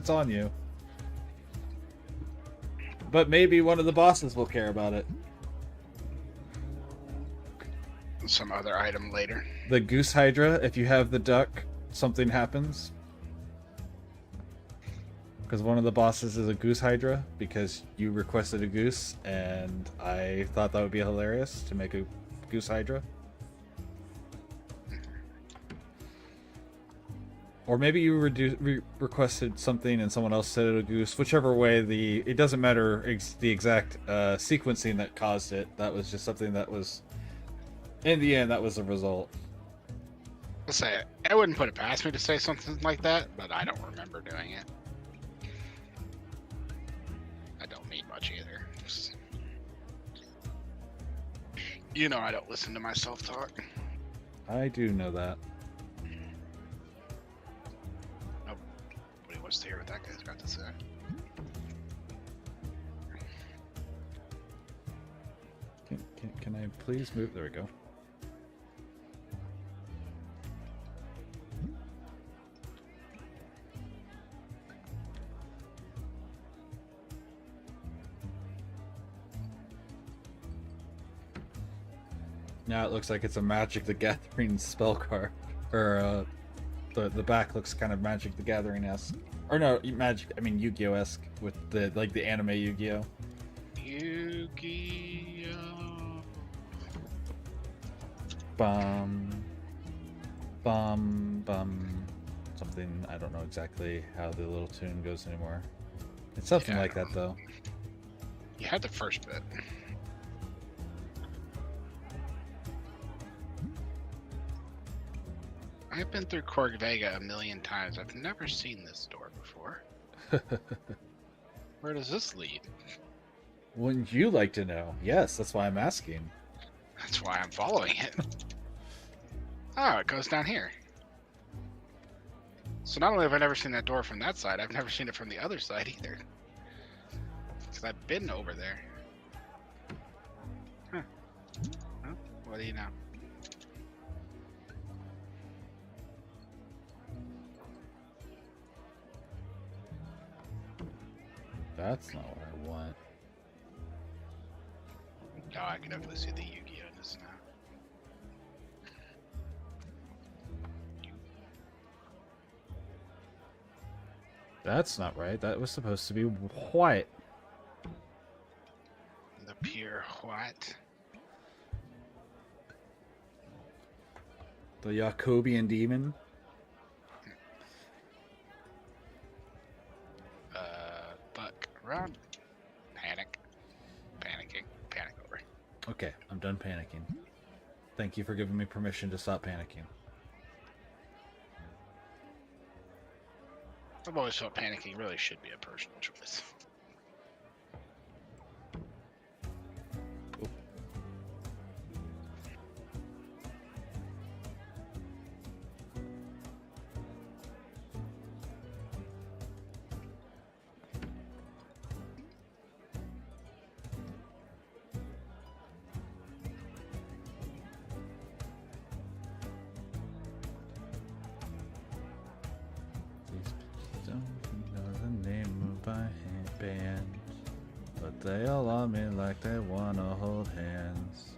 on you. But maybe one of the bosses will care about it. Some other item later. The Goose Hydra, if you have the duck, something happens. Because one of the bosses is a Goose Hydra, because you requested a goose, and I thought that would be hilarious to make a Goose Hydra. Or maybe you requested something and someone else said it a goose. Whichever way, it doesn't matter the exact sequencing that caused it. That was just something that was, in the end, that was the result. I'll say it. I wouldn't put it past me to say something like that, but I don't remember doing it. I don't mean much either. I don't listen to my self-talk. I do know that. Nobody wants to hear what that guy's got to say. Can I please move? There we go. Now it looks like it's a Magic the Gathering spell card, or the back looks kind of Magic the Gathering-esque, or no, Yu-Gi-Oh-esque with the anime Yu-Gi-Oh. Yu-Gi-Oh. Bum, bum, bum. Something, I don't know exactly how the little tune goes anymore. It's something like that though. You had the first bit. I've been through Cork Vega 1,000,000 times. I've never seen this door before. Where does this lead? Wouldn't you like to know? Yes, that's why I'm asking. That's why I'm following it. Oh, it goes down here. So not only have I never seen that door from that side, I've never seen it from the other side either. Because I've been over there. Huh. Well, what do you know? That's not what I want. No, I can definitely see the Yu-Gi-Oh in this now. That's not right. That was supposed to be white. The pure white. The Jacobian demon. Buck, run. Panic. Panicking. Panic over. Okay, I'm done panicking. Thank you for giving me permission to stop panicking. I've always felt panicking really should be a personal choice. band, but they all on me like they wanna hold hands.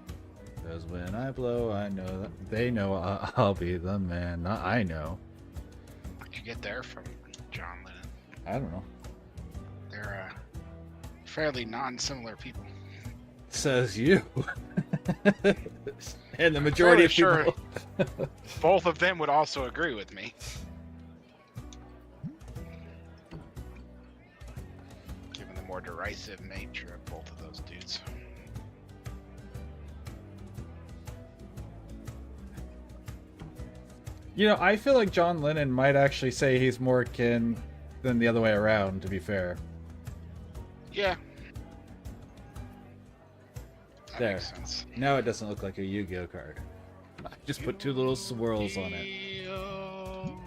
'Cause when I blow, I know that they know I'll be the man. Not I know. Where'd you get there from, John Lennon? I don't know. They're fairly non-similar people. Says you. And the majority of fairly people. Both of them would also agree with me. Given the more derisive nature of both of those dudes. You know, I feel like John Lennon might actually say he's more kin than the other way around, to be fair. Yeah. That There. makes sense. Now it doesn't look like a Yu-Gi-Oh card. I just put two little swirls on it. Yu-Gi-Oh.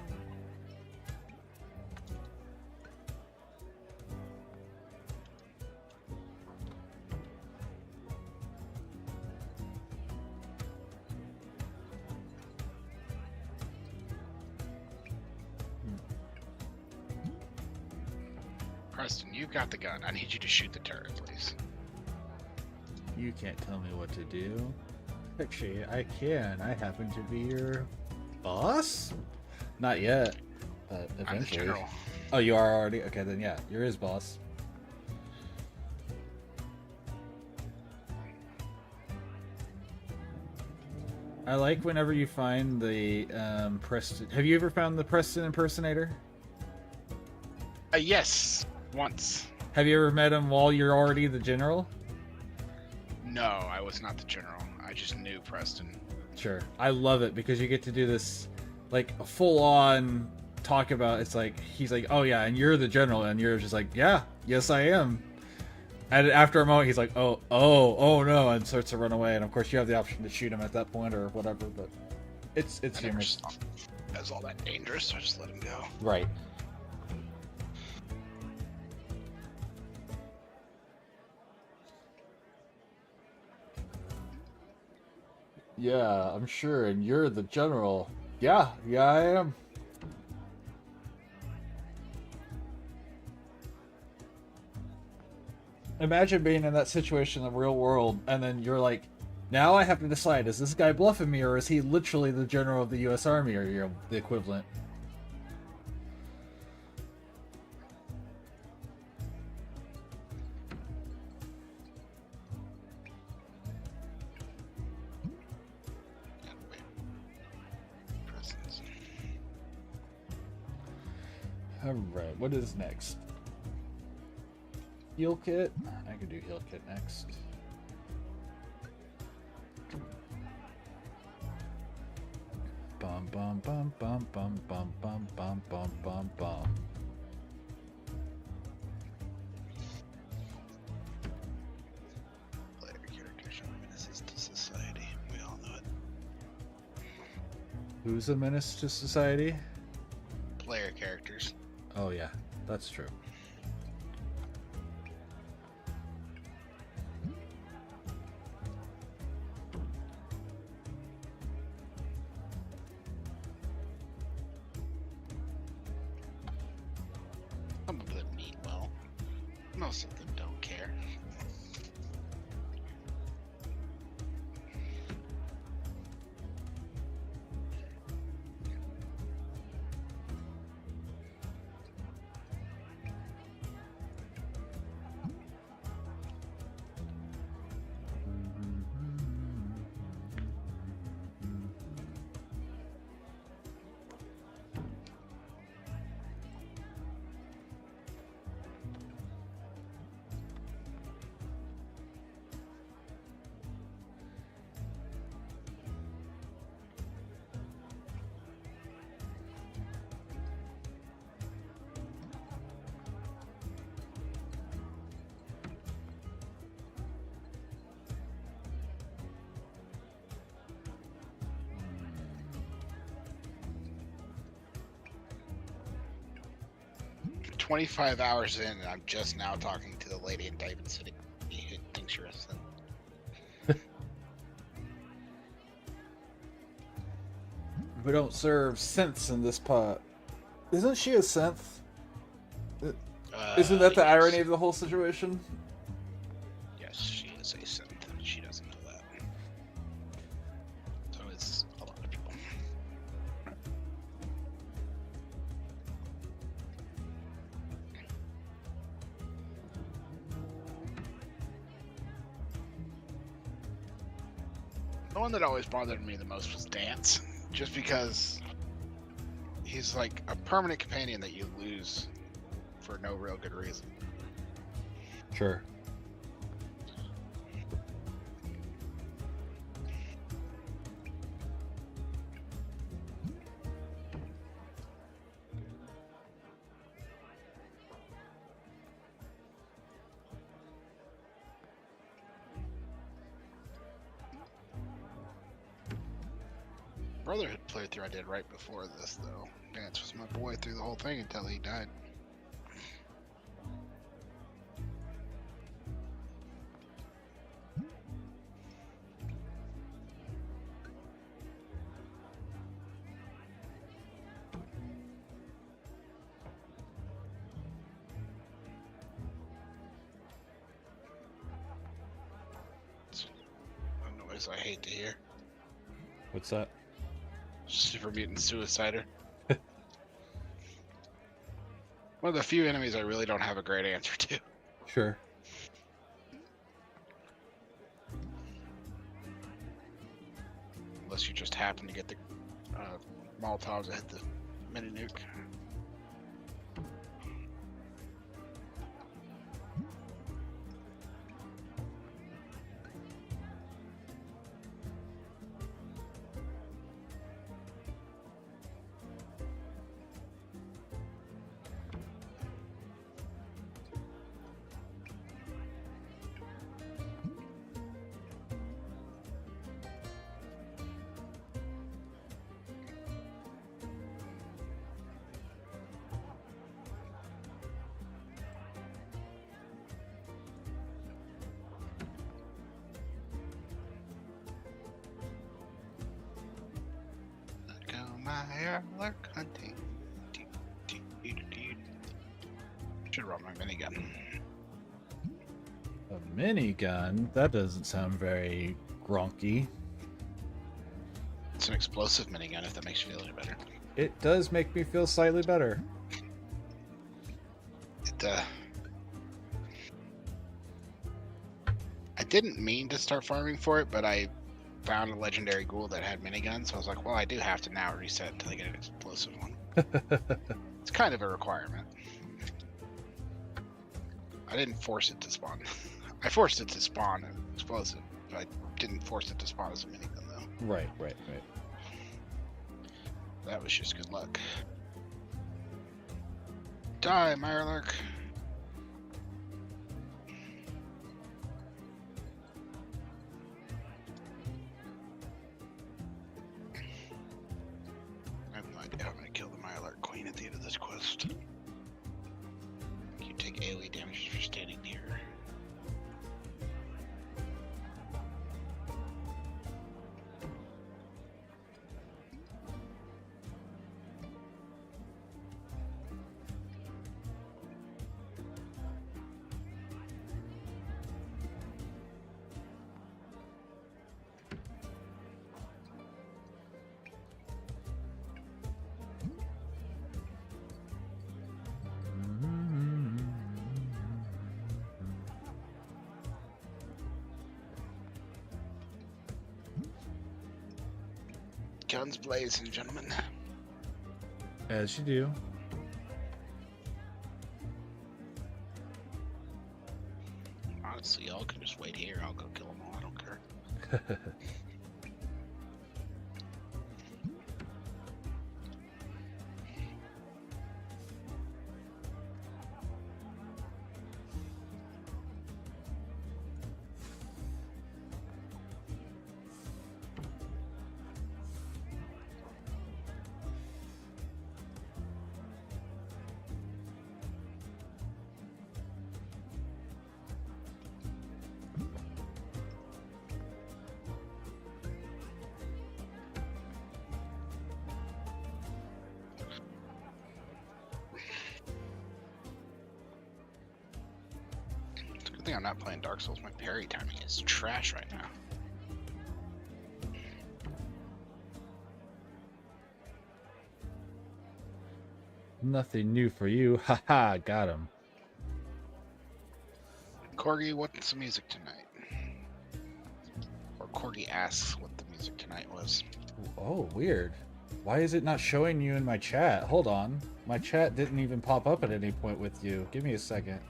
Preston, you got the gun. I need you to shoot the turret, please. You can't tell me what to do. Actually, I can. I happen to be your boss? Not yet, but I'm the eventually. general. Oh, you are already? Okay, then yeah, you're his boss. I like whenever you find the Preston. Have you ever found the Preston impersonator? Yes, once. Have you ever met him while you're already the general? No, I was not the general. I just knew Preston. Sure. I love it because you get to do this, like, a full-on talk about, it's like, he's like, oh yeah, and you're the general, and you're just like, yeah, yes I am. And after a moment, he's like, oh no, and starts to run away, and of course you have the option to shoot him at that point or whatever, but it's I never humorous. saw him as all that dangerous, so I just let him go. Right. Yeah, I'm sure, and you're the general. Yeah, I am. Imagine being in that situation in the real world, and then you're like, now I have to decide, is this guy bluffing me, or is he literally the general of the U.S. Army, or the equivalent? Preston's. Alright, what is next? Heal kit? I could do heal kit next. Bum bum bum bum bum bum bum bum bum bum bum. Player character showing menaces to society. We all know it. Who's a menace to society? Player characters. Oh yeah, that's true. Some of them mean well. Most of them don't care. I'm 25 hours in, and I'm just now talking to the lady in Diamond City who thinks you're a sin. We don't serve synths in this pot. Isn't she a synth? Isn't that the Yes. irony of the whole situation? Yes, she is a synth. She doesn't know that. So it's a lot of people. The one that always bothered me the most was Dance, just because he's like a permanent companion that you lose for no real good reason. Sure. Brotherhood playthrough I did right before this, though. Dance was my boy through the whole thing until he died. It's a noise I hate to hear. What's that? Super Mutant Suicider. One of the few enemies I really don't have a great answer to. Sure. Unless you just happen to get the Molotovs that hit the mini nuke. Go Mirelurk hunting. Should run my minigun. A minigun? That doesn't sound very gronky. It's an explosive minigun, if that makes you feel any better. It does make me feel slightly better. I didn't mean to start farming for it, but I found a legendary ghoul that had miniguns, so I was like, well, I do have to now reset until I get an explosive one. It's kind of a requirement. I didn't force it to spawn. I forced it to spawn an explosive, but I didn't force it to spawn as a minigun, though. Right. That was just good luck. Die, Mirelurk. I have no idea how I'm gonna kill the Mirelurk Queen at the end of this quest. You take AoE damage for standing near her. Guns blazing, gentlemen. As you do. Honestly, y'all can just wait here. I'll go kill them all. I don't care. Good thing I'm not playing Dark Souls. My parry timing is trash right now. Nothing new for you. Haha, got him. Corgi, what's the music tonight? Or Corgi asks what the music tonight was. Oh, weird. Why is it not showing you in my chat? Hold on. My chat didn't even pop up at any point with you. Give me a second.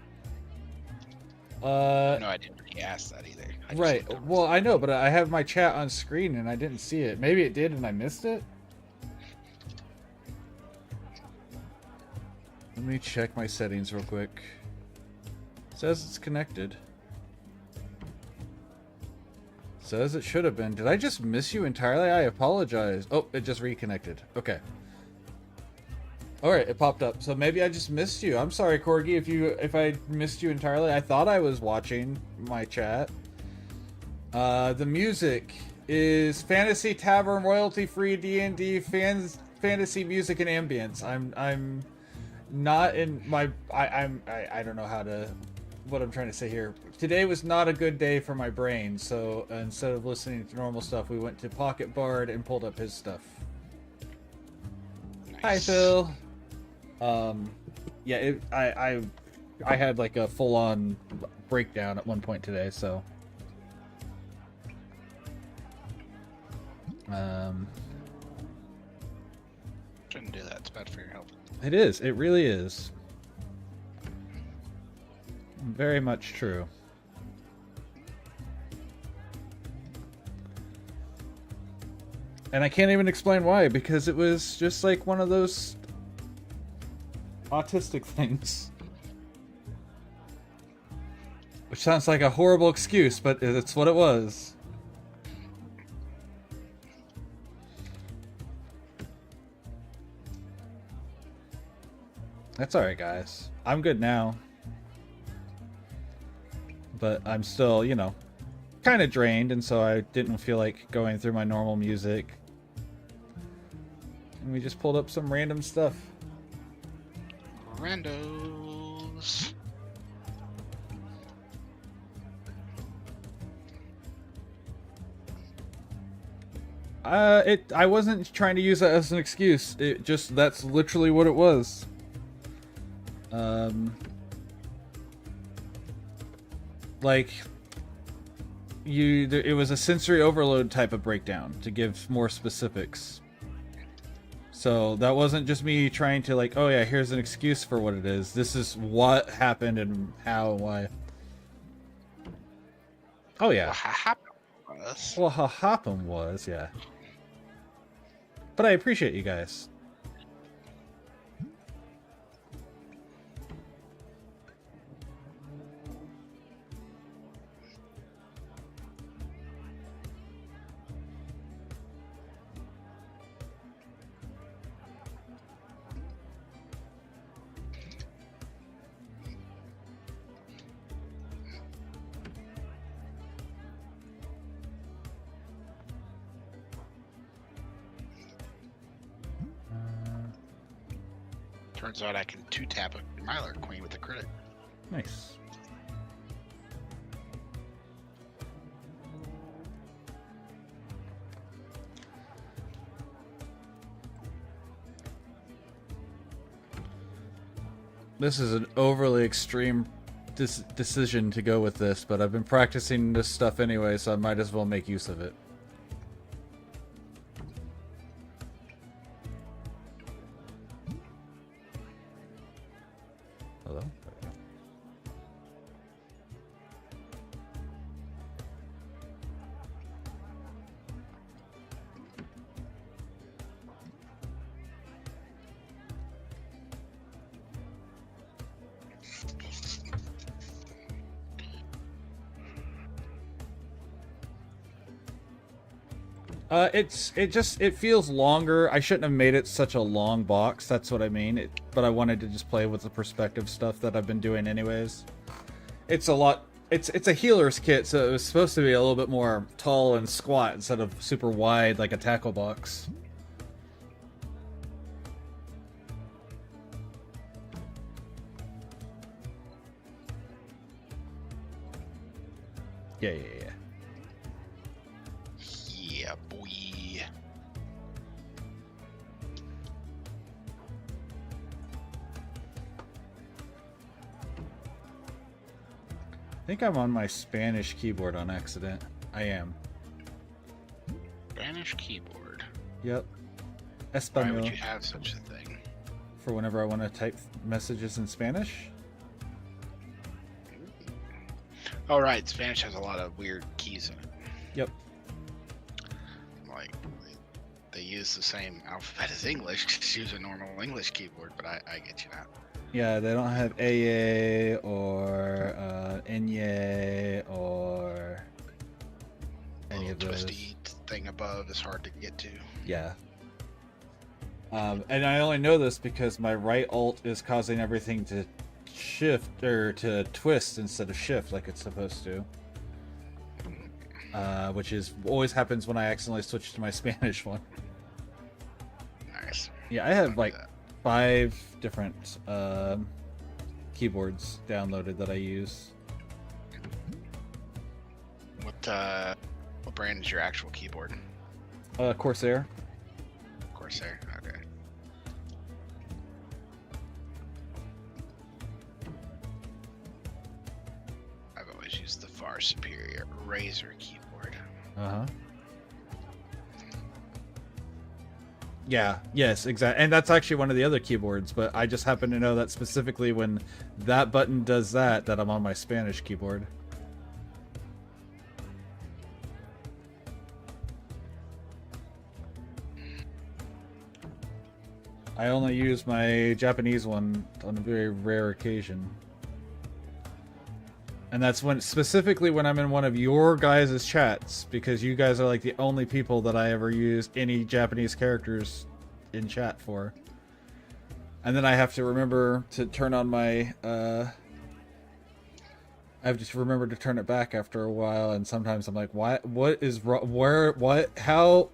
No, I didn't really ask that either. I just Right. looked over Well, I know, but I have my chat on screen and I didn't see it. Maybe it did and I missed it? Let me check my settings real quick. Says it's connected. Says it should have been. Did I just miss you entirely? I apologize. Oh, it just reconnected. Okay. Alright, it popped up. So maybe I just missed you. I'm sorry, Corgi, if I missed you entirely. I thought I was watching my chat. The music is Fantasy Tavern royalty free D&D fantasy music and ambience. I'm not in my I don't know how to what I'm trying to say here. Today was not a good day for my brain, so instead of listening to normal stuff, we went to Pocket Bard and pulled up his stuff. Nice. Hi, Phil. Yeah, I had like a full-on breakdown at one point today, so Shouldn't do that. It's bad for your health. it is. It really is. Very much true. And I can't even explain why, because it was just like one of those autistic things. Which sounds like a horrible excuse, but it's what it was. That's alright, guys. I'm good now. But I'm still, you know, kind of drained, and so I didn't feel like going through my normal music. And we just pulled up some random stuff. Randos. I wasn't trying to use that as an excuse. It just, that's literally what it was. Like, it was a sensory overload type of breakdown, to give more specifics. So that wasn't just me trying to like, oh yeah, here's an excuse for what it is. This is what happened and how and why. Oh yeah. What happened was? Well, how happened was, yeah. But I appreciate you guys. Turns out I can two-tap a Mylar Queen with a crit. Nice. This is an overly extreme decision to go with this, but I've been practicing this stuff anyway, so I might as well make use of it. Hello? It feels longer. I shouldn't have made it such a long box. That's what I mean. But I wanted to just play with the perspective stuff that I've been doing anyways. It's a lot. It's a healer's kit, so it was supposed to be a little bit more tall and squat instead of super wide like a tackle box. Yeah. Yeah, boy. I think I'm on my Spanish keyboard on accident. I am. Spanish keyboard. Yep. Why Espanol. would you have such a thing? For whenever I want to type messages in Spanish. Oh, right. Spanish has a lot of weird keys in it. Yep. Like, they use the same alphabet as English. Just use a normal English keyboard, but I get you now. Yeah, they don't have AA or Enye or any of those. Twisty thing above is hard to get to. Yeah. And I only know this because my right alt is causing everything to shift or to twist instead of shift like it's supposed to. Which is always happens when I accidentally switch to my Spanish one. Nice. Yeah, I have like 5 different keyboards downloaded that I use. What brand is your actual keyboard? Corsair. Corsair. Okay. I've always used the far superior Razer keyboard. Uh-huh. Yeah, yes, exactly. And that's actually one of the other keyboards, but I just happen to know that specifically when that button does that I'm on my Spanish keyboard. I only use my Japanese one on a very rare occasion. And that's when, specifically when I'm in one of your guys' chats, because you guys are like the only people that I ever use any Japanese characters in chat for. And then I have to remember to turn on my, I have to remember to turn it back after a while, and sometimes I'm like, what is wrong, where, what, how?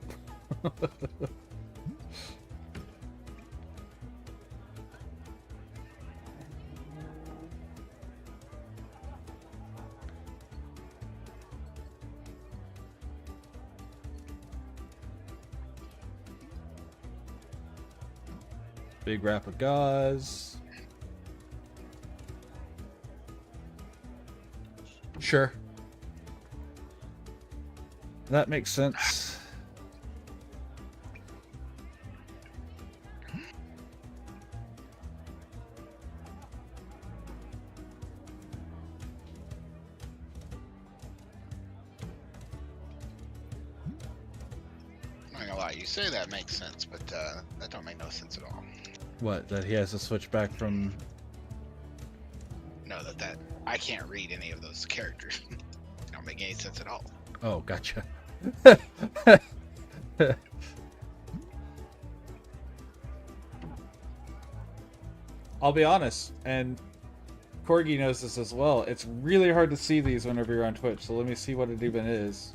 Big wrap of gauze. Sure. That makes sense. I'm not gonna lie, you say that makes sense, but that don't make no sense at all. What, that he has to switch back from... No, that I can't read any of those characters. Don't make any sense at all. Oh, gotcha. I'll be honest, and Corgi knows this as well. It's really hard to see these whenever you're on Twitch, so let me see what it even is.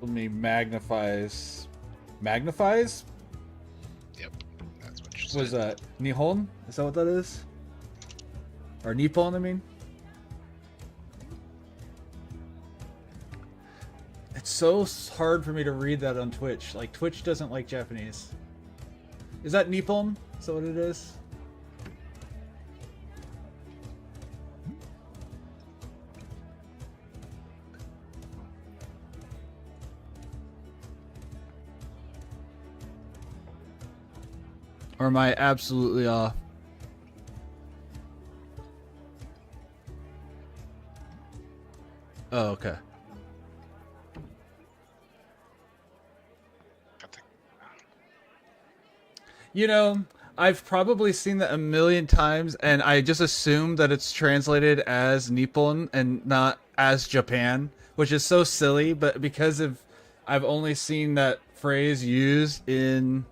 Let me magnifies. Magnifies? Yep, that's what you said. What is that? Nihon? Is that what that is? Or Nippon, I mean? It's so hard for me to read that on Twitch. Like, Twitch doesn't like Japanese. Is that Nippon? Is that what it is? Or am I absolutely off? Oh, okay. You know, I've probably seen that a million times, and I just assume that it's translated as Nippon and not as Japan, which is so silly, but because of I've only seen that phrase used in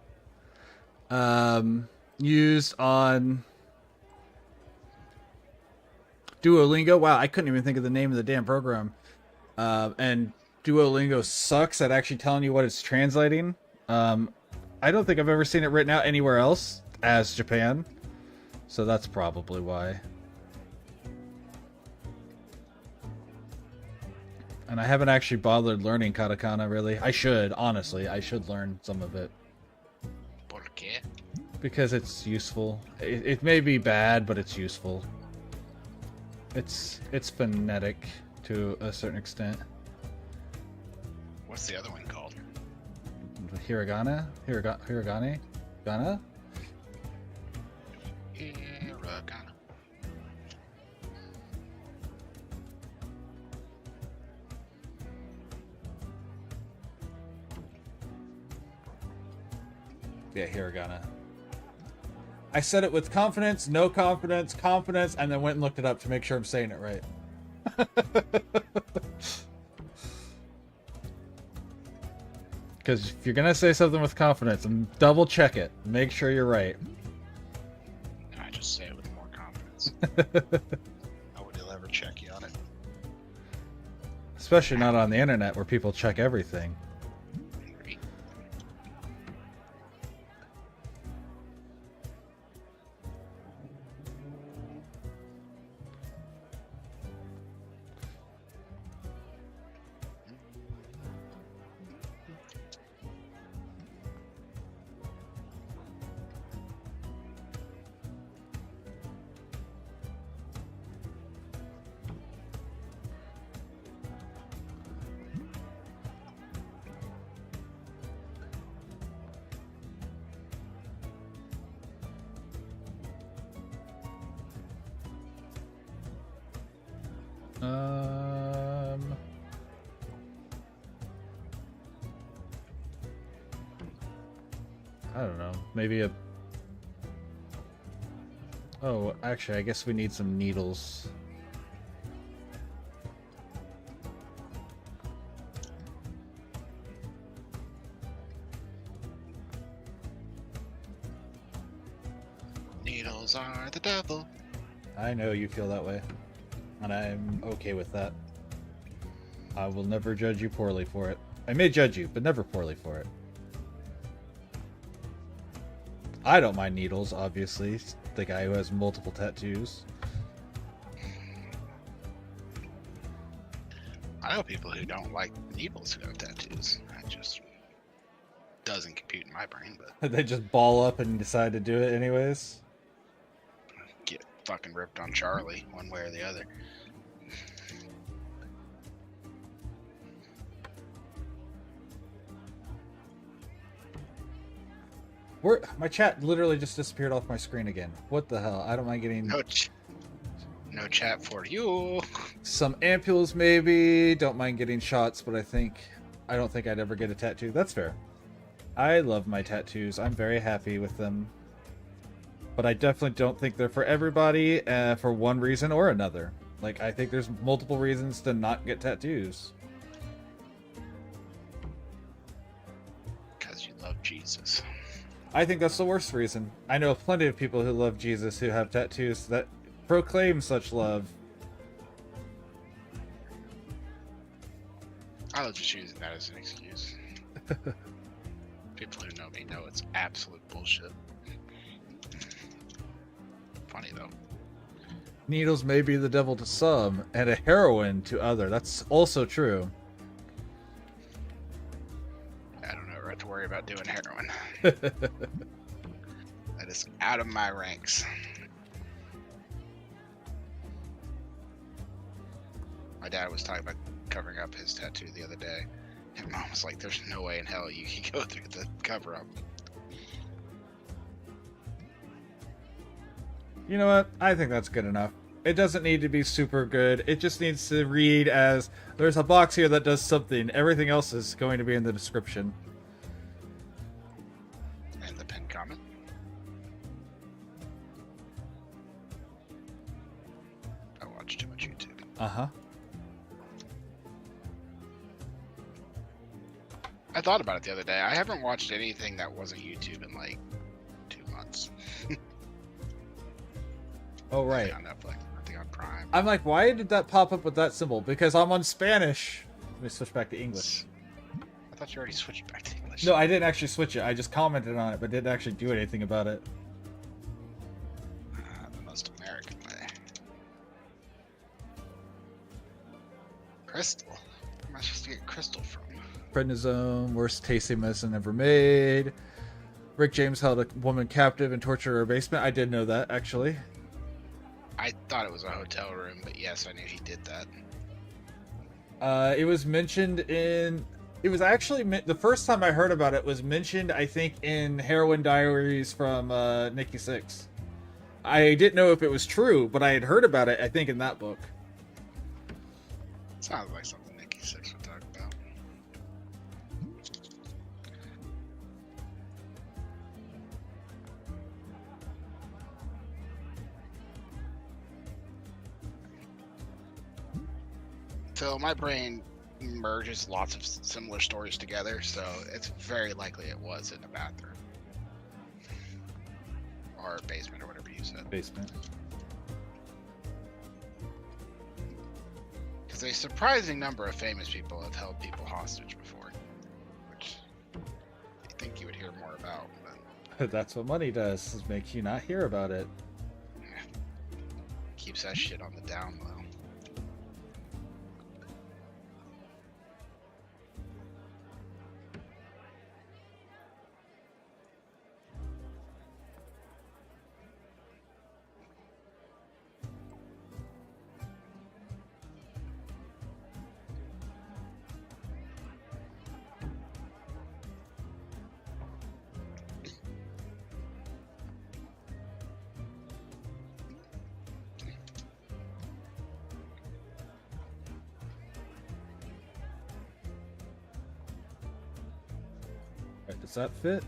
used on Duolingo. Wow, I couldn't even think of the name of the damn program. And Duolingo sucks at actually telling you what it's translating. I don't think I've ever seen it written out anywhere else as Japan. So that's probably why. And I haven't actually bothered learning katakana, really. I should, honestly. I should learn some of it. ¿Por qué? Because it's useful. It may be bad, but it's useful. It's phonetic to a certain extent. What's the other one called? Hiragana? Hiragane? Gana? Hiragana. Yeah, hiragana. I said it with confidence, no confidence, confidence, and then went and looked it up to make sure I'm saying it right. Because if you're gonna say something with confidence, and double check it, make sure you're right. I just say it with more confidence. Nobody will ever check you on it. Especially not on the internet where people check everything. I don't know. Maybe a... Oh, actually, I guess we need some needles. Needles are the devil. I know you feel that way. And I'm okay with that. I will never judge you poorly for it. I may judge you, but never poorly for it. I don't mind needles, obviously. The guy who has multiple tattoos. I know people who don't like needles who have tattoos. That just doesn't compute in my brain, but They just ball up and decide to do it anyways. get fucking ripped on Charlie one way or the other. My chat literally just disappeared off my screen again. What the hell? I don't mind getting No chat for you. some ampules maybe. Don't mind getting shots, but I don't think I'd ever get a tattoo. That's fair. I love my tattoos. I'm very happy with them. But I definitely don't think they're for everybody for one reason or another. Like, I think there's multiple reasons to not get tattoos. Because you love Jesus. I think that's the worst reason. I know plenty of people who love Jesus who have tattoos that proclaim such love. I was just using that as an excuse. People who know me know it's absolute bullshit. Funny though. Needles may be the devil to some, and a heroin to other. That's also true. I don't ever have to worry about doing heroin. That is out of my ranks. My dad was talking about covering up his tattoo the other day. And Mom was like, there's no way in hell you can go through the cover up. You know what? I think that's good enough. It doesn't need to be super good. It just needs to read as, there's a box here that does something. Everything else is going to be in the description. And the pinned comment. I watch too much YouTube. Uh-huh. I thought about it the other day. I haven't watched anything that wasn't YouTube in like 2 months. Oh, right. Nothing on Netflix, nothing on Prime. I'm like, why did that pop up with that symbol? Because I'm on Spanish. Let me switch back to English. I thought you already switched back to English. No, I didn't actually switch it. I just commented on it, but didn't actually do anything about it. The most American way. Crystal. am I supposed to get crystal from? Prednisone, worst tasting medicine ever made. Rick James held a woman captive and tortured her basement. I did know that, actually. I thought it was a hotel room, but yes, I knew he did that. It was mentioned in... It was actually... The first time I heard about it was mentioned, I think, in Heroin Diaries from Nikki Sixx. I didn't know if it was true, but I had heard about it, I think, in that book. Sounds like something Nikki Sixx would talk about. So my brain merges lots of similar stories together, so it's very likely it was in a bathroom. Or basement, or whatever you said. Basement. Because a surprising number of famous people have held people hostage before. Which you think you would hear more about, but That's what money does, is make you not hear about it. keeps that shit on the down low. Right, does that fit?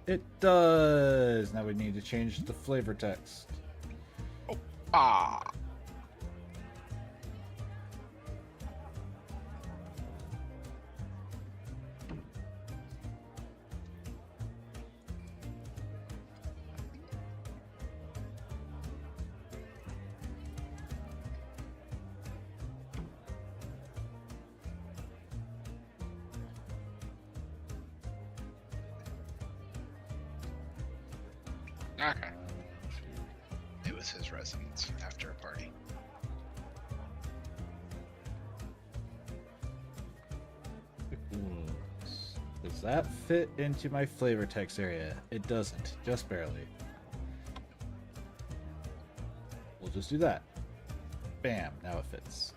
It does! Now we need to change the flavor text. Ah. Okay. It was his residence after a party. Does that fit into my flavor text area? It doesn't, just barely. We'll just do that. Bam, now it fits.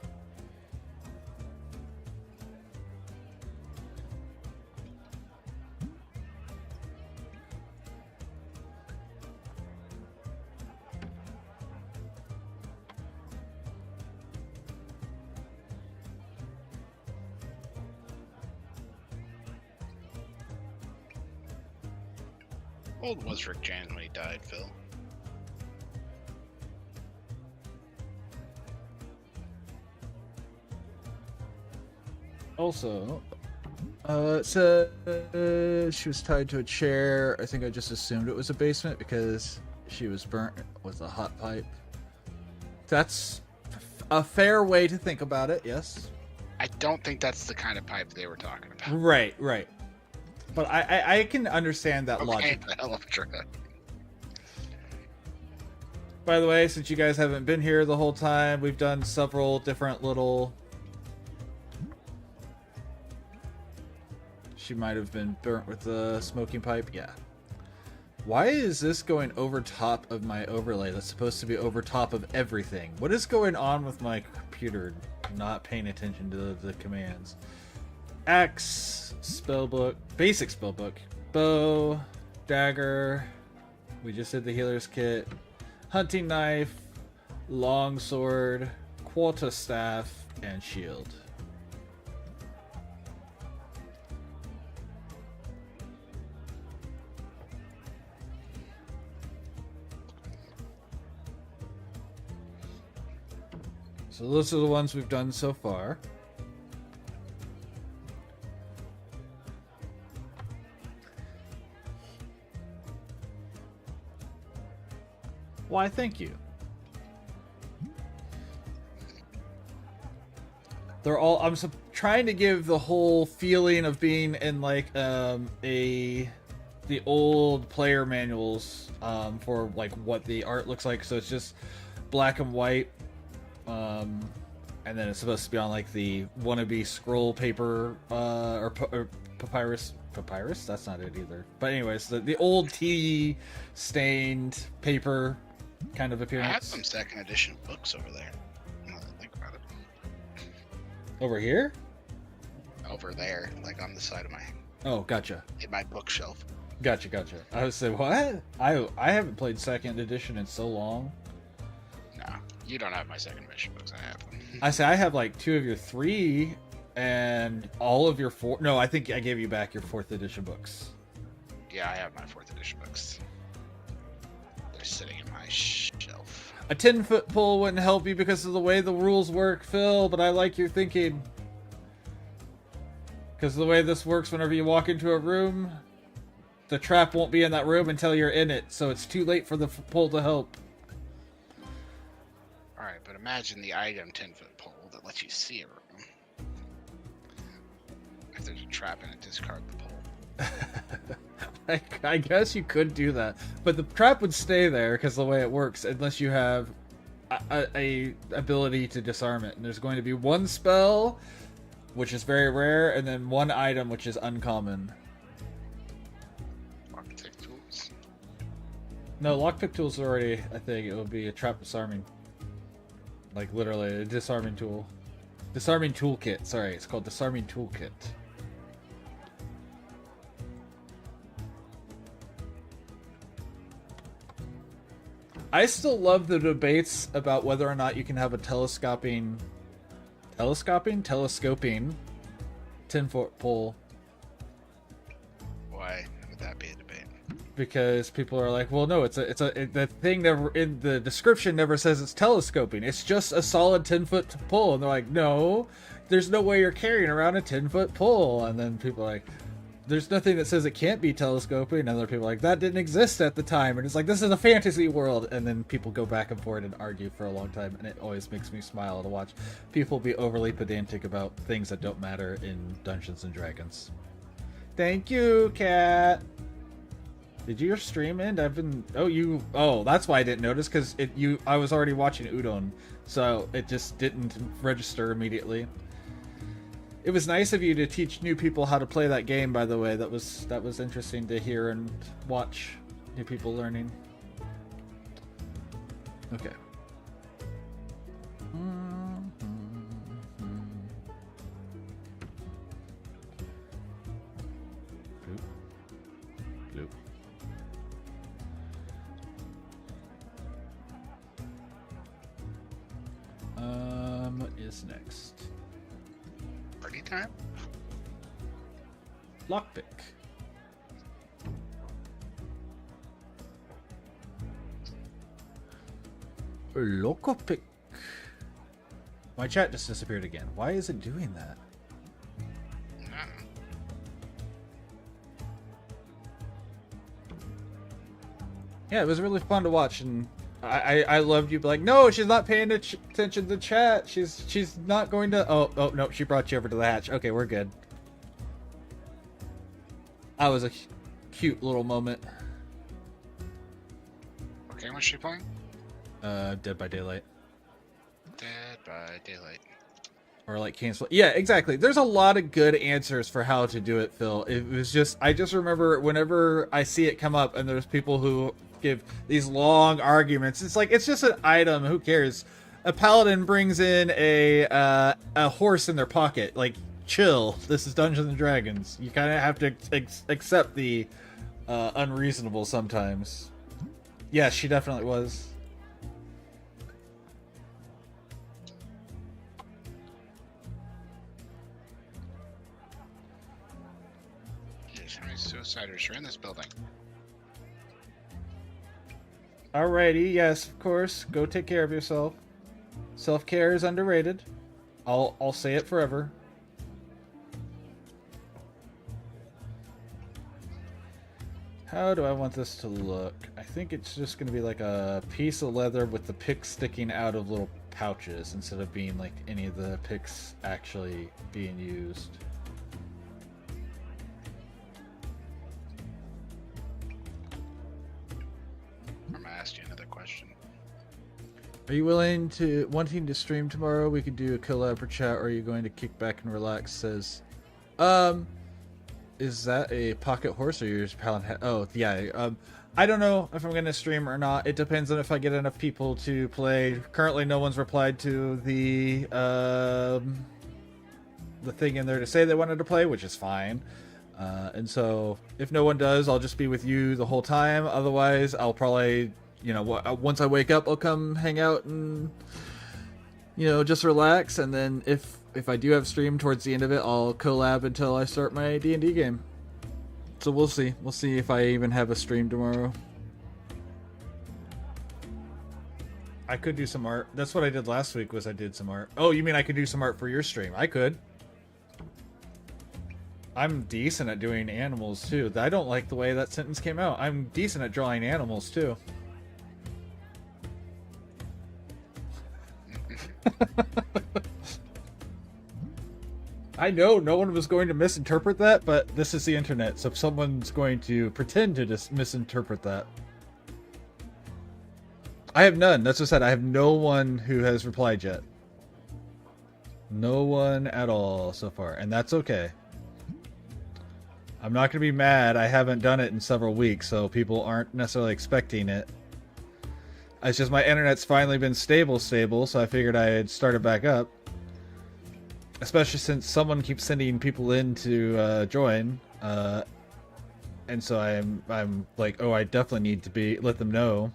How old was Rick James when he died, Phil? Also, it said she was tied to a chair. I think I just assumed it was a basement because she was burnt with a hot pipe. That's a fair way to think about it, yes. I don't think that's the kind of pipe they were talking about. Right, right. But I can understand that Okay, logic. the hell of a truck. By the way, since you guys haven't been here the whole time, we've done several different little... She might have been burnt with the smoking pipe, yeah. Why is this going over top of my overlay that's supposed to be over top of everything? What is going on with my computer not paying attention to the commands? Axe, spellbook, basic spellbook, bow, dagger, we just did the healer's kit, hunting knife, longsword, quarterstaff, and shield. So those are the ones we've done so far. Why, thank you. They're all... I'm trying to give the whole feeling of being in like the old player manuals for like what the art looks like. So it's just black and white. and then it's supposed to be on like the wannabe scroll paper or papyrus. Papyrus? That's not it either. But anyways, the old tea stained paper kind of I appearance. have some second edition books over there. Now that I think about it. Over here? Over there, like on the side of Oh, gotcha. in my bookshelf. Gotcha. I was saying, what? I haven't played second edition in so long. No, you don't have my second edition books. I have them. I say I have like 2 of your 3 and all of your 4. No, I think I gave you back your 4th edition books. Yeah, I have my 4th edition books. They're sitting in my shelf. A 10-foot pole wouldn't help you because of the way the rules work, Phil, but I like your thinking. Because the way this works, whenever you walk into a room, the trap won't be in that room until you're in it, so it's too late for the pole to help. Alright, but imagine the item 10-foot pole that lets you see a room. If there's a trap in it, discard the pole. I guess you could do that, but the trap would stay there because the way it works, unless you have a ability to disarm it. And there's going to be one spell, which is very rare, and then one item, which is uncommon. Lockpick tools. No, lockpick tools are already a thing. It would be a trap disarming, like literally a disarming tool. Disarming toolkit. Sorry, it's called disarming toolkit. I still love the debates about whether or not you can have a telescoping 10-foot pole, Why would that be a debate? because people are like, well, no, the thing never in the description never says it's telescoping. It's just a solid 10-foot pole, and they're like, no, there's no way you're carrying around a 10-foot pole. And then people are like, there's nothing that says it can't be telescoping. And other people are like, that didn't exist at the time. And it's like, this is a fantasy world. And then people go back and forth and argue for a long time. And it always makes me smile to watch people be overly pedantic about things that don't matter in Dungeons and Dragons. Thank you, Cat. Did your stream end? Oh, that's why I didn't notice, because I was already watching Udon, so it just didn't register immediately. It was nice of you to teach new people how to play that game, by the way. That was interesting to hear and watch new people learning. Okay. Bloop. What is next? Party time? Lockpick. Lockpick. My chat just disappeared again. Why is it doing that? Yeah, it was really fun to watch, and I loved you. Like, no, she's not paying attention to chat. She's not going to. Oh no, she brought you over to the hatch. Okay, we're good. That was a cute little moment. What game was she playing? Dead by Daylight. Dead by Daylight. Or like cancel. Yeah, exactly. There's a lot of good answers for how to do it, Phil. It was just, I just remember whenever I see it come up and there's people who give these long arguments, it's like, it's just an item. Who cares? A paladin brings in a horse in their pocket. Like, chill. This is Dungeons and Dragons. You kind of have to accept the unreasonable sometimes. Yeah, she definitely was. Jeez, how many suiciders are in this building? Alrighty, yes, of course. Go take care of yourself. Self-care is underrated. I'll say it forever. How do I want this to look? I think it's just going to be like a piece of leather with the picks sticking out of little pouches instead of being like any of the picks actually being used. I'm gonna ask you another question. Are you wanting to stream tomorrow? We could do a collab or chat, or are you going to kick back and relax? Says, is that a pocket horse or you're just palin? Oh, yeah. I don't know if I'm going to stream or not. It depends on if I get enough people to play. Currently, no one's replied to the thing in there to say they wanted to play, which is fine. And so if no one does, I'll just be with you the whole time. Otherwise, I'll probably, once I wake up, I'll come hang out and, just relax. And then if I do have stream towards the end of it, I'll collab until I start my D&D game. So we'll see. We'll see if I even have a stream tomorrow. I could do some art. That's what I did last week, was I did some art. Oh, you mean I could do some art for your stream? I could. I'm decent at doing animals, too. I don't like the way that sentence came out. I'm decent at drawing animals, too. I know no one was going to misinterpret that, but this is the internet, so if someone's going to pretend to just misinterpret that. I have none. That's what I said. I have no one who has replied yet. No one at all so far, and that's okay. I'm not going to be mad. I haven't done it in several weeks, so people aren't necessarily expecting it. It's just my internet's finally been stable, so I figured I'd start it back up. Especially since someone keeps sending people in to join, and so I'm like, oh, I definitely need to let them know.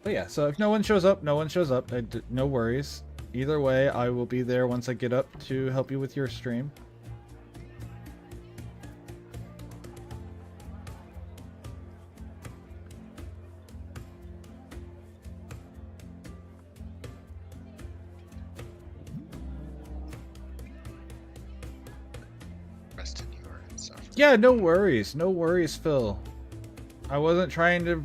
But yeah, so if no one shows up, no one shows up. No worries. Either way, I will be there once I get up to help you with your stream. Yeah, no worries. No worries, Phil. I wasn't trying to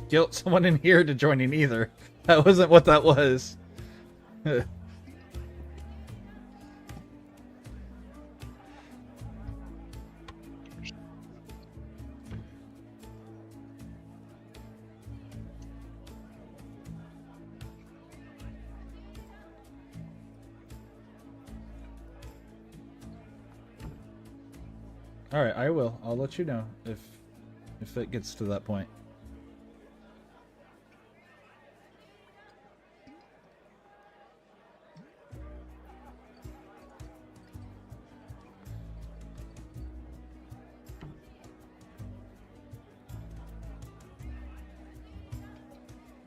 guilt someone in here to join in either. That wasn't what that was. Alright, I will. I'll let you know if it gets to that point.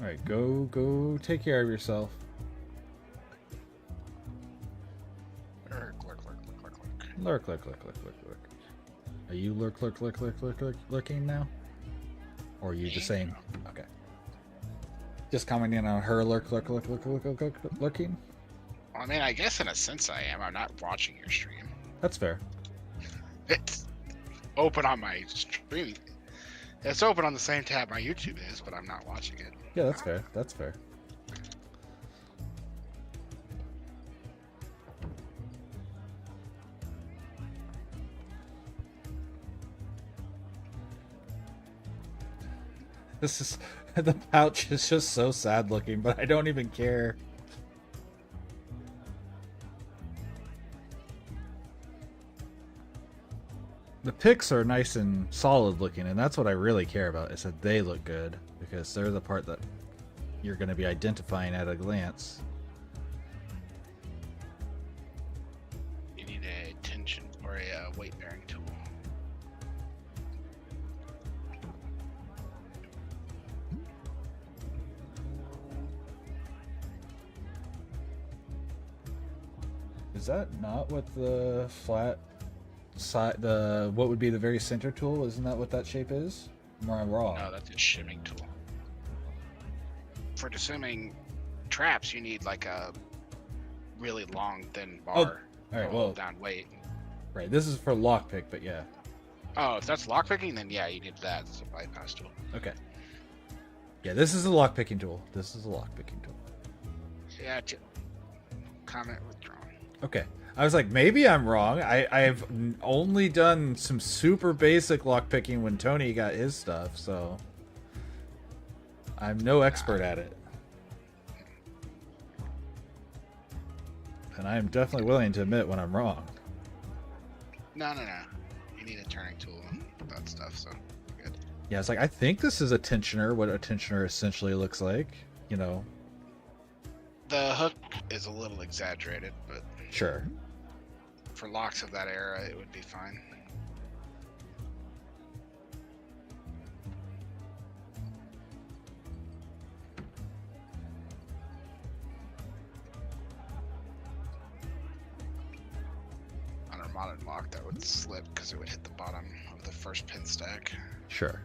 Alright, go take care of yourself. Lurk. Are you lurking now? Or are you just saying, okay. Just commenting on her lurking? I mean, I guess in a sense I am. I'm not watching your stream. That's fair. It's open on my stream. It's open on the same tab my YouTube is, but I'm not watching it. Yeah, that's fair. That's fair. The pouch is just so sad looking, but I don't even care. The pics are nice and solid looking, and that's what I really care about, is that they look good, because they're the part that you're going to be identifying at a glance. You need a tension or a weight bearing tool. Is that not what the flat side, what would be the very center tool? Isn't that what that shape is? Or am I wrong? No, that's a shimming tool. For shimming traps, you need like a really long, thin bar. Oh, all right. Well, down weight. Right. This is for lockpick, but yeah. Oh, if that's lockpicking, then yeah, you need that. It's a bypass tool. Okay. Yeah, this is a lockpicking tool. This is a lockpicking tool. Yeah. Comment withdrawn. Okay. I was like, maybe I'm wrong. I've only done some super basic lockpicking when Tony got his stuff, so I'm no expert at it. And I am definitely willing to admit when I'm wrong. No. You need a turning tool and that stuff, so good. Yeah, it's like, I think this is a tensioner, what a tensioner essentially looks like, you know. The hook is a little exaggerated, but Sure. for locks of that era, it would be fine. On a modern lock, that would slip because it would hit the bottom of the first pin stack. Sure.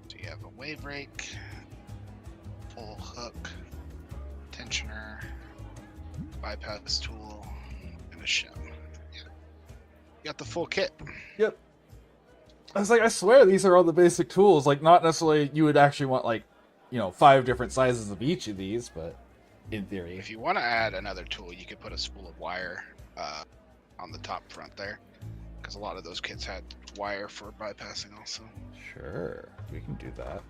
So you have a wave rake, full hook, tensioner, bypass tool, and a shim. Yeah. You got the full kit. Yep. I was like, I swear these are all the basic tools. Like, not necessarily you would actually want, like, you know, 5 different sizes of each of these, but in theory. If you want to add another tool, you could put a spool of wire on the top front there, because a lot of those kits had wire for bypassing also. Sure, we can do that.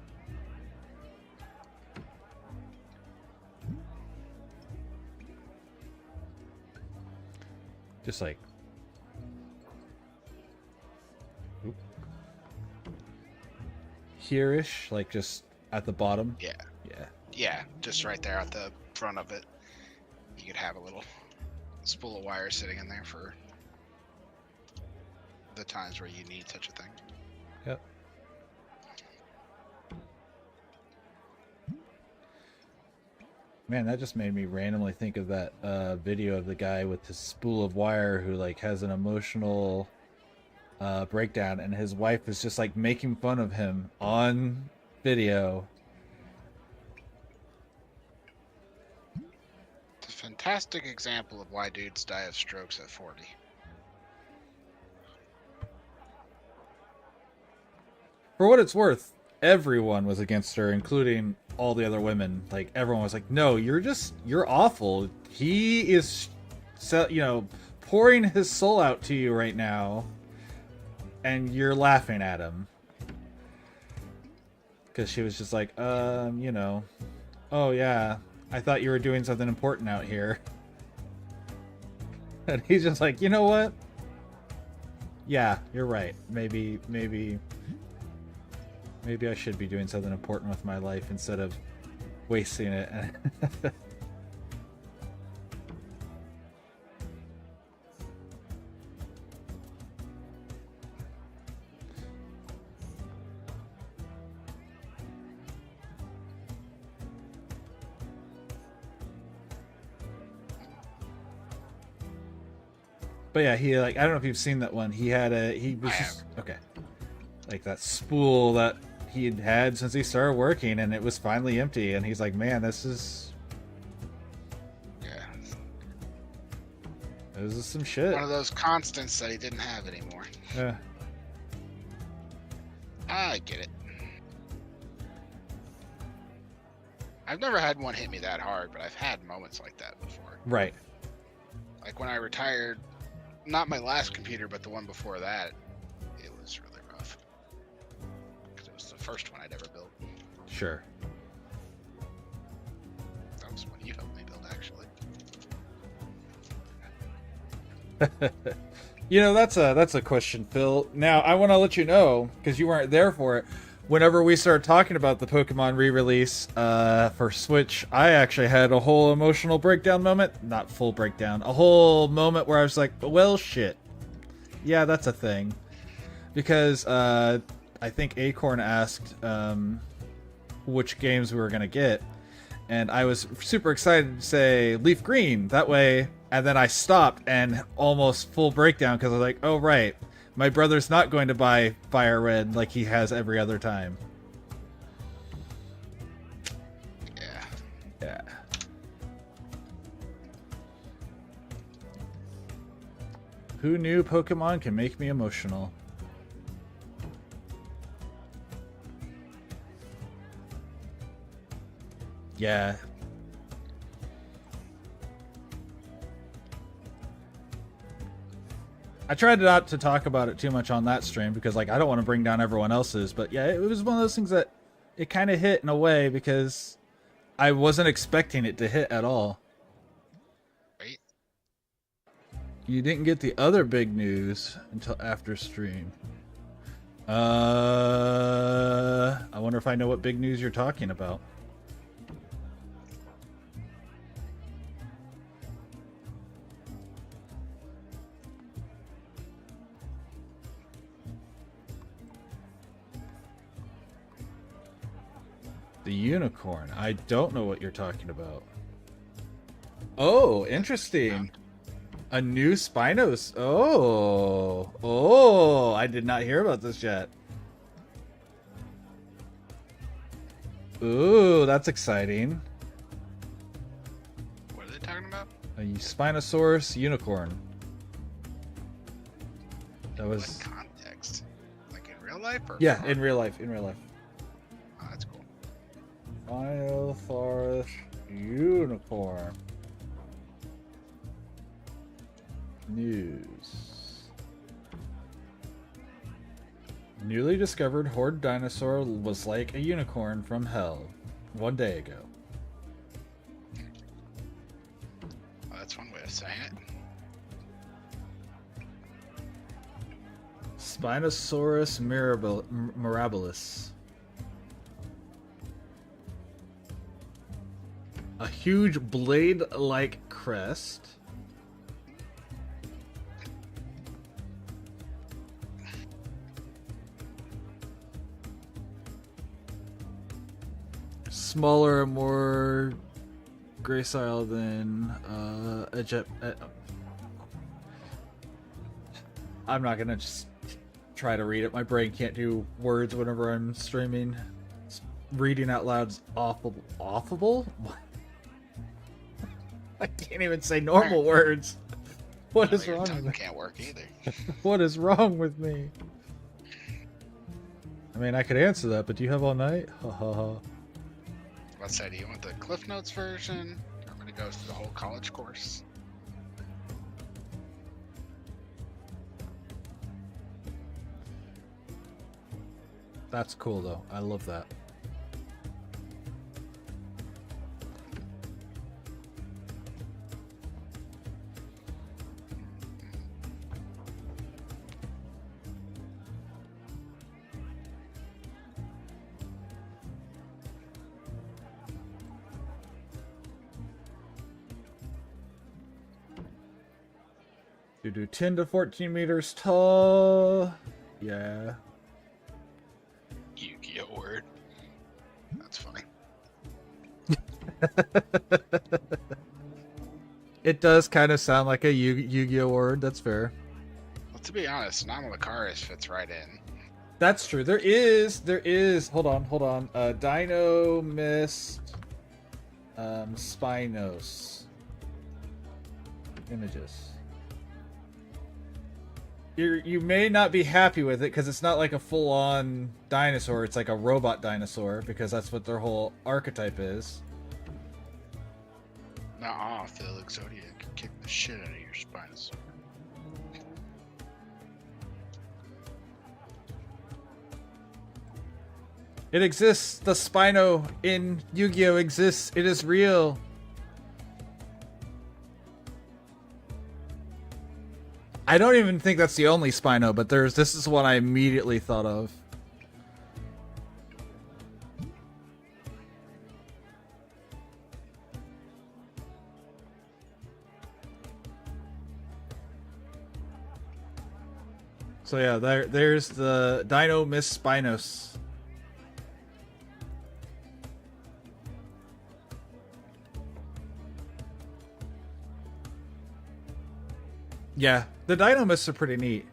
Just like... Oop. Here-ish, like just at the bottom? Yeah. Yeah. Yeah, just right there at the front of it. You could have a little spool of wire sitting in there for the times where you need such a thing. Yep. Man, that just made me randomly think of that video of the guy with the spool of wire who like has an emotional breakdown, and his wife is just like making fun of him on video. It's a fantastic example of why dudes die of strokes at 40. For what it's worth, everyone was against her, including all the other women. Like, everyone was like, no, you're awful. He is, you know, pouring his soul out to you right now, and you're laughing at him. Because she was just like, you know, oh yeah, I thought you were doing something important out here. And he's just like, you know what? Yeah, you're right. Maybe I should be doing something important with my life instead of wasting it. But yeah, he like, I don't know if you've seen that one. He was just okay. Like that spool that he had since he started working, and it was finally empty, and he's like, man, this is some shit. One of those constants that he didn't have anymore. Yeah. I get it. I've never had one hit me that hard, but I've had moments like that before. Right. Like when I retired, not my last computer, but the one before that, it was really rough. Because it was the first one I'd ever built. Sure. That was one you helped me build, actually. You know, that's a question, Phil. Now, I want to let you know, because you weren't there for it, whenever we started talking about the Pokemon re-release for Switch, I actually had a whole emotional breakdown moment. Not full breakdown. A whole moment where I was like, well, shit. Yeah, that's a thing. Because I think Acorn asked which games we were going to get. And I was super excited to say Leaf Green. That way... And then I stopped and almost full breakdown because I was like, oh, right. My brother's not going to buy Fire Red like he has every other time. Yeah. Yeah. Who knew Pokemon can make me emotional? Yeah. I tried not to talk about it too much on that stream because, like, I don't want to bring down everyone else's. But yeah, it was one of those things that it kind of hit in a way because I wasn't expecting it to hit at all. Right? You didn't get the other big news until after stream. I wonder if I know what big news you're talking about. The unicorn. I don't know what you're talking about. Oh, interesting. A new Spinos. Oh, I did not hear about this yet. Ooh, that's exciting. What are they talking about? A Spinosaurus unicorn. That was... What context? Like in real life? Or Yeah, in real life. Oh, that's cool. Spinosaurus unicorn. News. Newly discovered horde dinosaur was like a unicorn from hell 1 day ago. Oh, that's one way of saying it. Spinosaurus mirabilis. A huge blade-like crest. Smaller and more gracile than I'm not gonna just try to read it. My brain can't do words whenever I'm streaming. Reading out loud's awful. Awful? I can't even say normal words. What is Your wrong tongue with me? can't work either. What is wrong with me? I mean, I could answer that, but do you have all night? Ha ha ha. Let's say, do you want the Cliff Notes version? I'm gonna go through the whole college course. That's cool, though. I love that. You do 10 to 14 meters tall. Yeah. Yu-Gi-Oh word. That's funny. It does kind of sound like a Yu-Gi-Oh word. That's fair. Well, to be honest, Nomalacaris fits right in. That's true. There is. Hold on. Dino Mist, Spinos images. You may not be happy with it because it's not like a full-on dinosaur. It's like a robot dinosaur because that's what their whole archetype is. Nuh-uh, Phil Exodia could kick the shit out of your Spinosaur. It exists. The Spino in Yu-Gi-Oh exists. It is real. I don't even think that's the only Spino, but this is one I immediately thought of. So yeah, there's the Dino Miss Spinos. Yeah, the Dino Mists are pretty neat.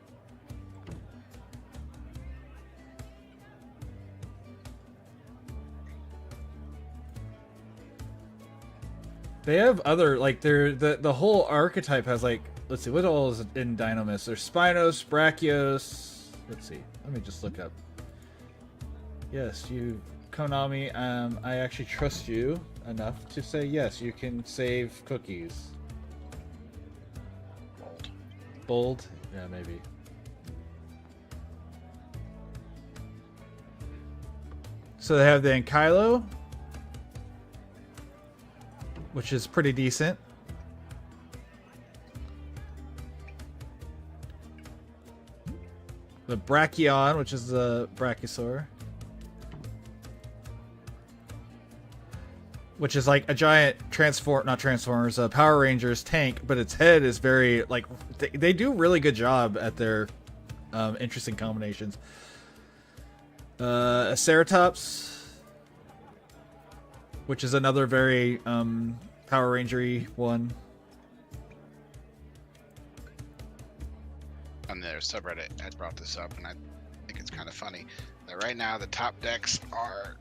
They have other, like, the whole archetype has like let's see, what all is in Dynamis? There's Spinos, Brachios. Let's see. Let me just look up. Yes, you, Konami. I actually trust you enough to say yes. You can save cookies. Bold. Bold? Yeah, maybe. So they have the Ankylo, which is pretty decent. The Brachion, which is the Brachiosaur, which is like a giant Power Rangers tank, but its head is very like they do really good job at their interesting combinations. A Ceratops, which is another very Power Ranger-y one. On their subreddit had brought this up, and I think it's kind of funny that right now the top decks are,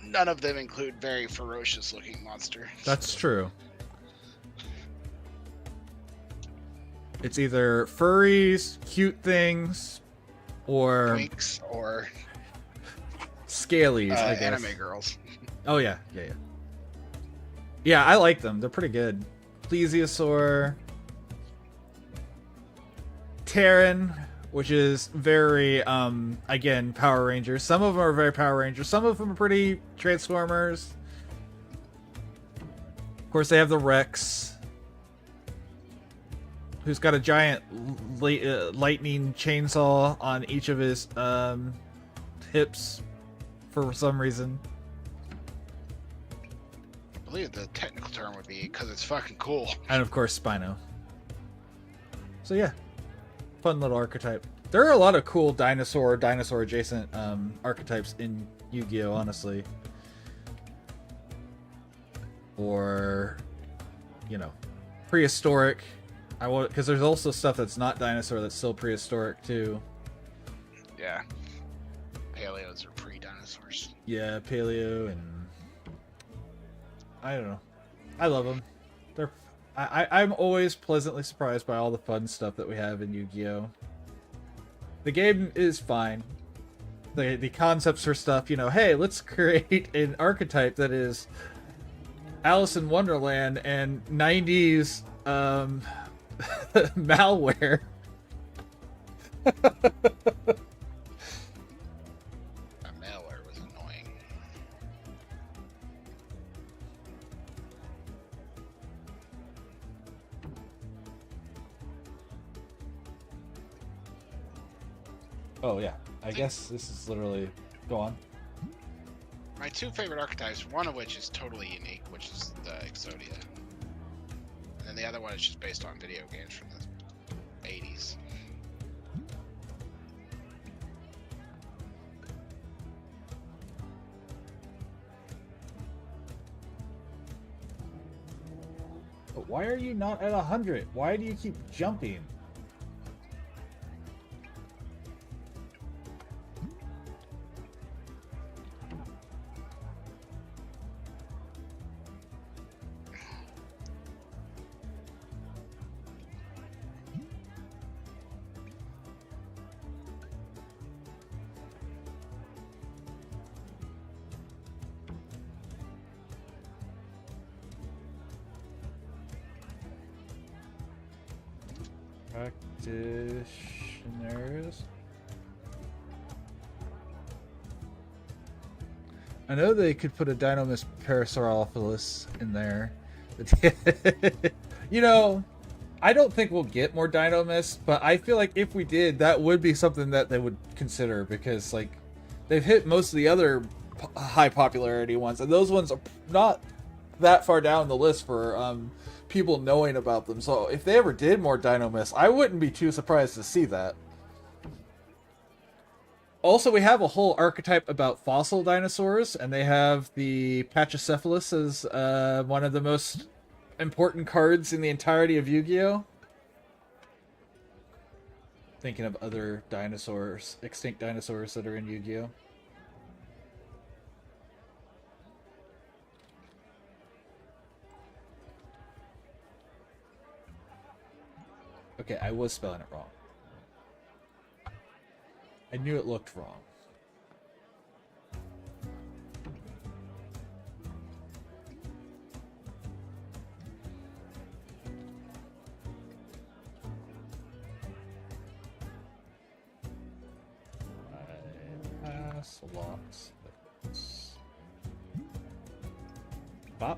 none of them include very ferocious looking monsters. That's true. It's either furries, cute things, or Twinks or scalies, I guess. anime girls. Oh yeah. Yeah, I like them. They're pretty good. Plesiosaur, Terran, which is very again Power Rangers. Some of them are very Power Rangers. Some of them are pretty Transformers. Of course, they have the Rex, who's got a giant lightning chainsaw on each of his hips for some reason. I believe the technical term would be because it's fucking cool. And of course, Spino. So yeah, fun little archetype. There are a lot of cool dinosaur adjacent archetypes in Yu-Gi-Oh! Honestly, or you know, prehistoric. I want because there's also stuff that's not dinosaur that's still prehistoric too. Yeah, paleos are pre-dinosaurs. Yeah, paleo and I don't know. I love them. I'm always pleasantly surprised by all the fun stuff that we have in Yu-Gi-Oh! The game is fine. The concepts for stuff, you know, hey, let's create an archetype that is Alice in Wonderland and 90s malware. Malware was annoying. Oh yeah, I guess this is literally go on. My two favorite archetypes, one of which is totally unique, which is the Exodia. And then the other one is just based on video games from the 80s. But why are you not at 100? Why do you keep jumping? Practitioners. I know they could put a Dynamis Parasaurolophilus in there. You know, I don't think we'll get more Dynamis, but I feel like if we did, that would be something that they would consider because, like, they've hit most of the other high popularity ones, and those ones are not that far down the list for people knowing about them. So if they ever did more Dynamis, I wouldn't be too surprised to see that. Also, we have a whole archetype about fossil dinosaurs, and they have the Pachycephalus as one of the most important cards in the entirety of Yu-Gi-Oh! Thinking of other dinosaurs, extinct dinosaurs that are in Yu-Gi-Oh! Okay, I was spelling it wrong. I knew it looked wrong. Locks. Bop.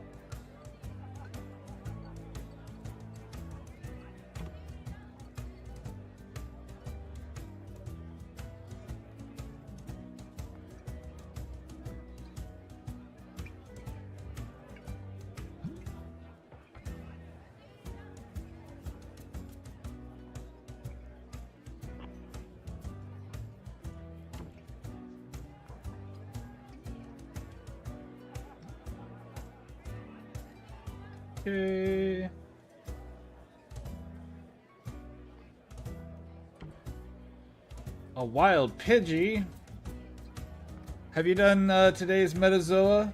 Okay. A wild Pidgey. Have you done today's Metazoa,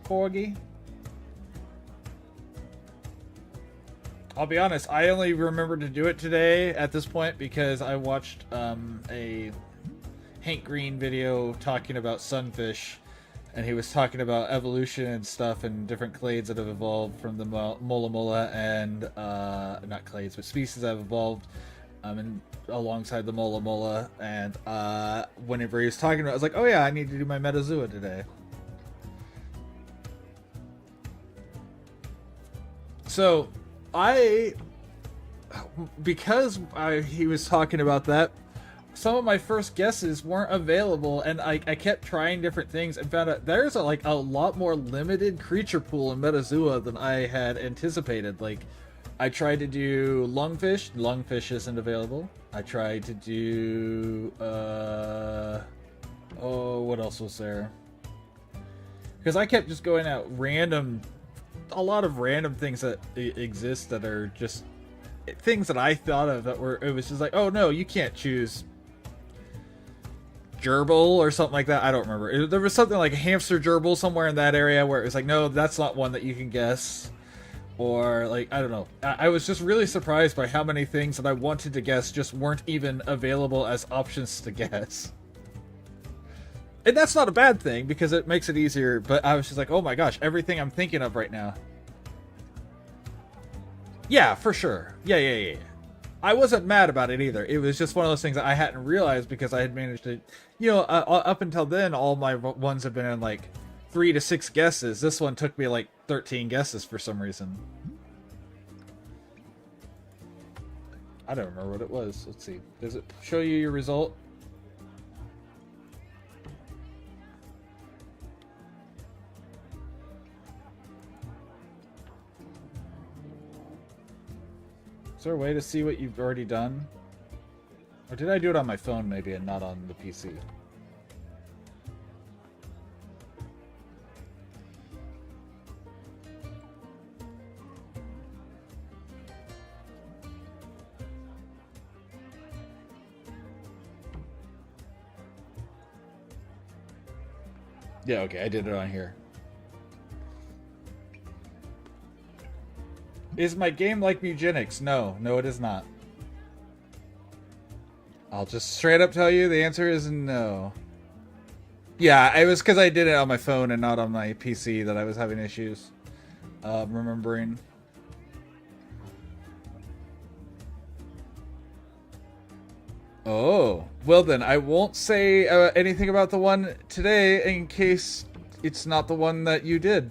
Corgi? I'll be honest, I only remembered to do it today at this point because I watched a Hank Green video talking about sunfish, and he was talking about evolution and stuff and different clades that have evolved from the Mola Mola and not clades, but species that have evolved and alongside the Mola Mola. And whenever he was talking about it, I was like, oh yeah, I need to do my Metazoa today. So because he was talking about that, some of my first guesses weren't available, and I kept trying different things and found out there's a lot more limited creature pool in Metazoa than I had anticipated. Like, I tried to do Lungfish. Lungfish isn't available. I tried to do what else was there? Because I kept just going out a lot of random things that exist that are just things that I thought of that were, it was just like, oh no, you can't choose gerbil or something like that. I don't remember. There was something like a hamster gerbil somewhere in that area where it was like, no, that's not one that you can guess. Or like, I don't know. I was just really surprised by how many things that I wanted to guess just weren't even available as options to guess. And that's not a bad thing because it makes it easier, but I was just like, oh my gosh, everything I'm thinking of right now. Yeah, for sure. Yeah. I wasn't mad about it either. It was just one of those things that I hadn't realized because I had managed to, up until then, all my ones have been in like 3 to 6 guesses. This one took me like 13 guesses for some reason. I don't remember what it was. Let's see. Does it show you your result? Is there a way to see what you've already done? Or did I do it on my phone maybe and not on the PC? Yeah, okay, I did it on here. Is my game like Mugenics? No, it is not. I'll just straight up tell you the answer is no. Yeah, it was because I did it on my phone and not on my PC that I was having issues remembering. Oh, well then, I won't say anything about the one today in case it's not the one that you did.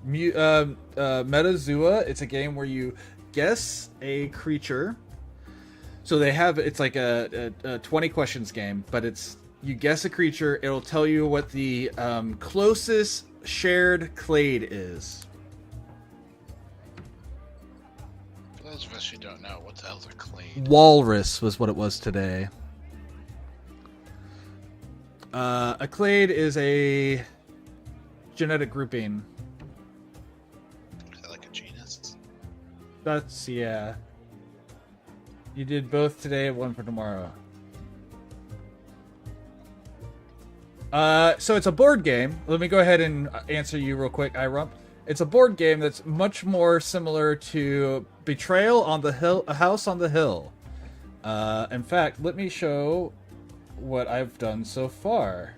Metazoa, it's a game where you guess a creature. So they have, it's like a 20 questions game, but it's, you guess a creature, it'll tell you what the closest shared clade is. For those of us who don't know, what the hell's a clade? Walrus was what it was today. A clade is a genetic grouping. That's, yeah. You did both today, one for tomorrow. So it's a board game. Let me go ahead and answer you real quick, iRump. It's a board game that's much more similar to Betrayal on the Hill, A House on the Hill. In fact, let me show what I've done so far.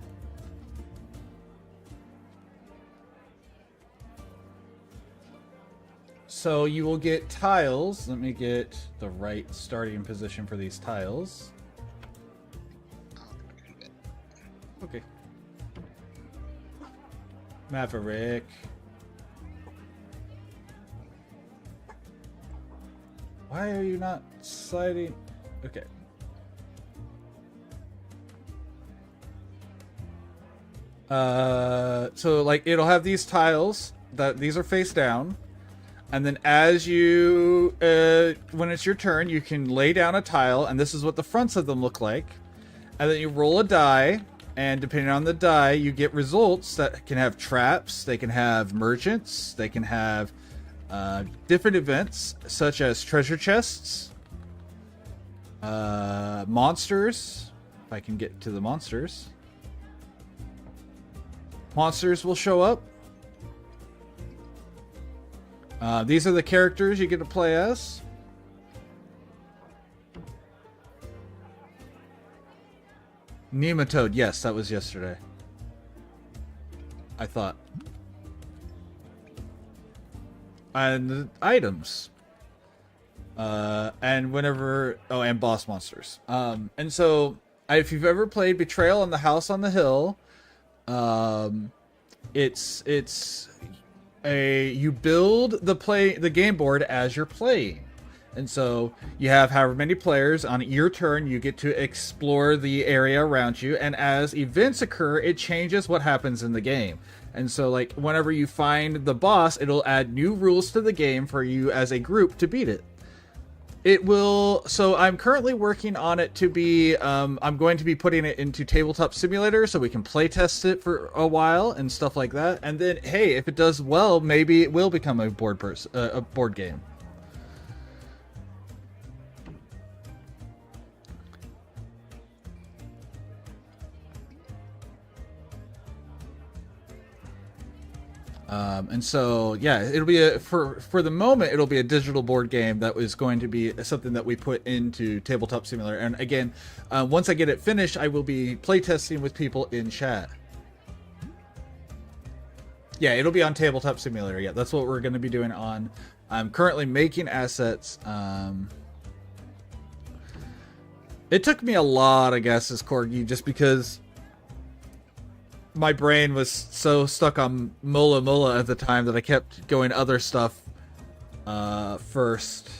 So you will get tiles. Let me get the right starting position for these tiles. Okay. Maverick. Why are you not sliding? Okay. So like it'll have these tiles that these are face down. And then as you, when it's your turn, you can lay down a tile, and this is what the fronts of them look like. And then you roll a die, and depending on the die, you get results that can have traps, they can have merchants, they can have different events, such as treasure chests, monsters, if I can get to the monsters. Monsters will show up. These are the characters you get to play as. Nematode, yes, that was yesterday. I thought. And items. And whenever... Oh, and boss monsters. And so, if you've ever played Betrayal on the House on the Hill, you build the game board as you're playing. And so you have however many players. On your turn, you get to explore the area around you, and as events occur, it changes what happens in the game. And so like whenever you find the boss, it'll add new rules to the game for you as a group to beat it. It will. So I'm currently working on it to be. I'm going to be putting it into Tabletop Simulator so we can play test it for a while and stuff like that. And then, hey, if it does well, maybe it will become a board game. And so, yeah, it'll be for the moment, it'll be a digital board game that is going to be something that we put into Tabletop Simulator. And again, once I get it finished, I will be playtesting with people in chat. Yeah, it'll be on Tabletop Simulator. Yeah, that's what we're going to be doing on. I'm currently making assets. It took me a lot of guesses, Corgi, just because my brain was so stuck on Mola Mola at the time that I kept going other stuff first.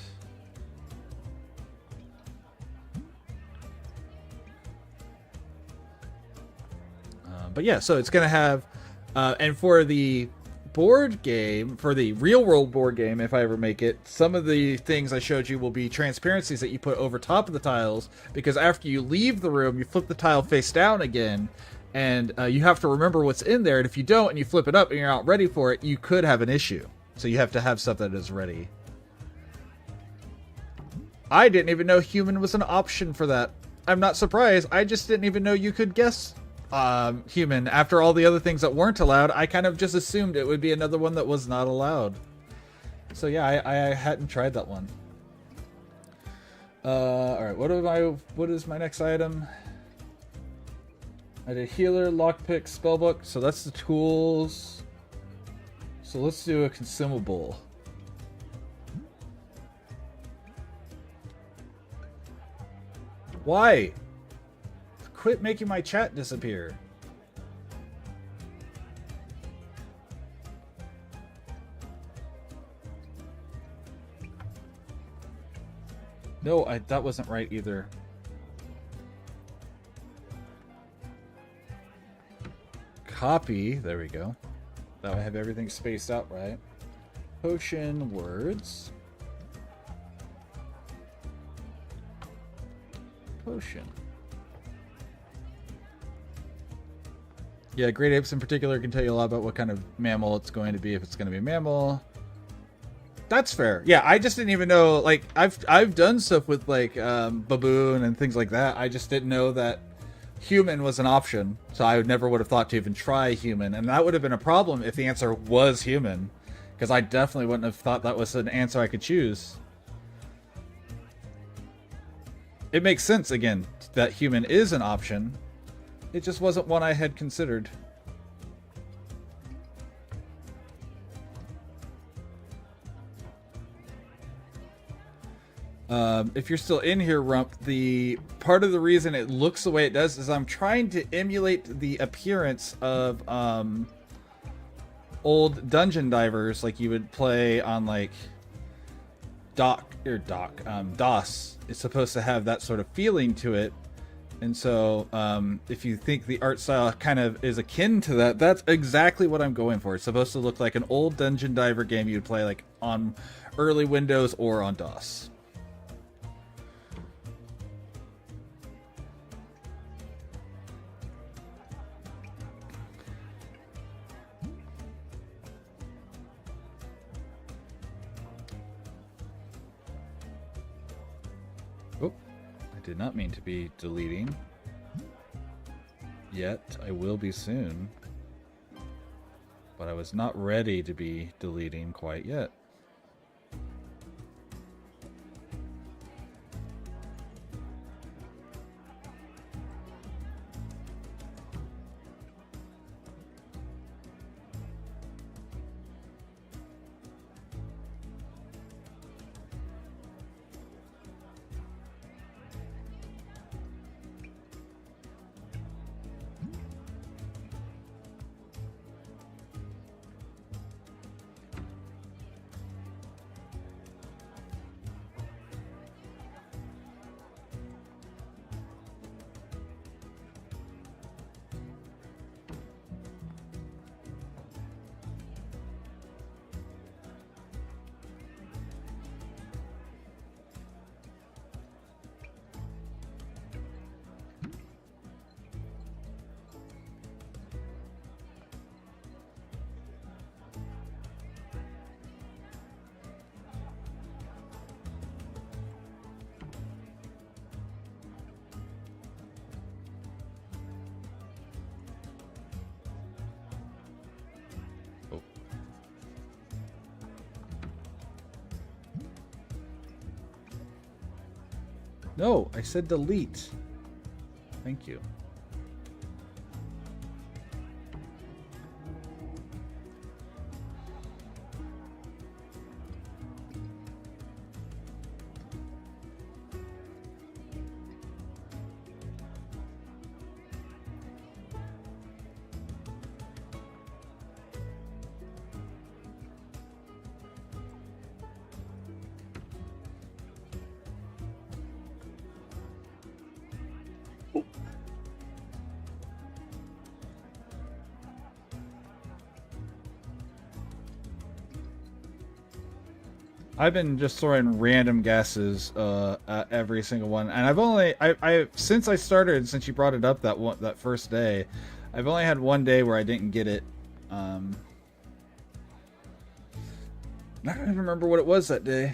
But yeah, so it's going to have... and for the board game, for the real world board game, if I ever make it, some of the things I showed you will be transparencies that you put over top of the tiles, because after you leave the room, you flip the tile face down again, and you have to remember what's in there, and if you don't and you flip it up and you're not ready for it, you could have an issue. So you have to have stuff that is ready. I didn't even know human was an option for that. I'm not surprised. I just didn't even know you could guess human. After all the other things that weren't allowed, I kind of just assumed it would be another one that was not allowed. So yeah, I hadn't tried that one. Alright, what is my next item? I did healer, lockpick, spellbook, so that's the tools. So let's do a consumable. Why? Quit making my chat disappear. No, that wasn't right either. Copy. There we go. That I have everything spaced out right. Potion words. Potion. Yeah, great apes in particular can tell you a lot about what kind of mammal it's going to be, if it's going to be a mammal. That's fair. Yeah, I just didn't even know, like, I've done stuff with, like, baboon and things like that. I just didn't know that human was an option, so I never would have thought to even try human, and that would have been a problem if the answer was human. Because I definitely wouldn't have thought that was an answer I could choose. It makes sense, again, that human is an option. It just wasn't one I had considered. If you're still in here, Rump, the part of the reason it looks the way it does is I'm trying to emulate the appearance of old dungeon divers like you would play on like DOS. It's supposed to have that sort of feeling to it. And so if you think the art style kind of is akin to that, that's exactly what I'm going for. It's supposed to look like an old dungeon diver game you'd play like on early Windows or on DOS. Oh, I did not mean to be deleting. Yet, I will be soon. But I was not ready to be deleting quite yet. No, I said delete. Thank you. I've been just throwing random guesses at every single one, and I since I started, since you brought it up that first day, I've only had one day where I didn't get it. I don't even remember what it was that day.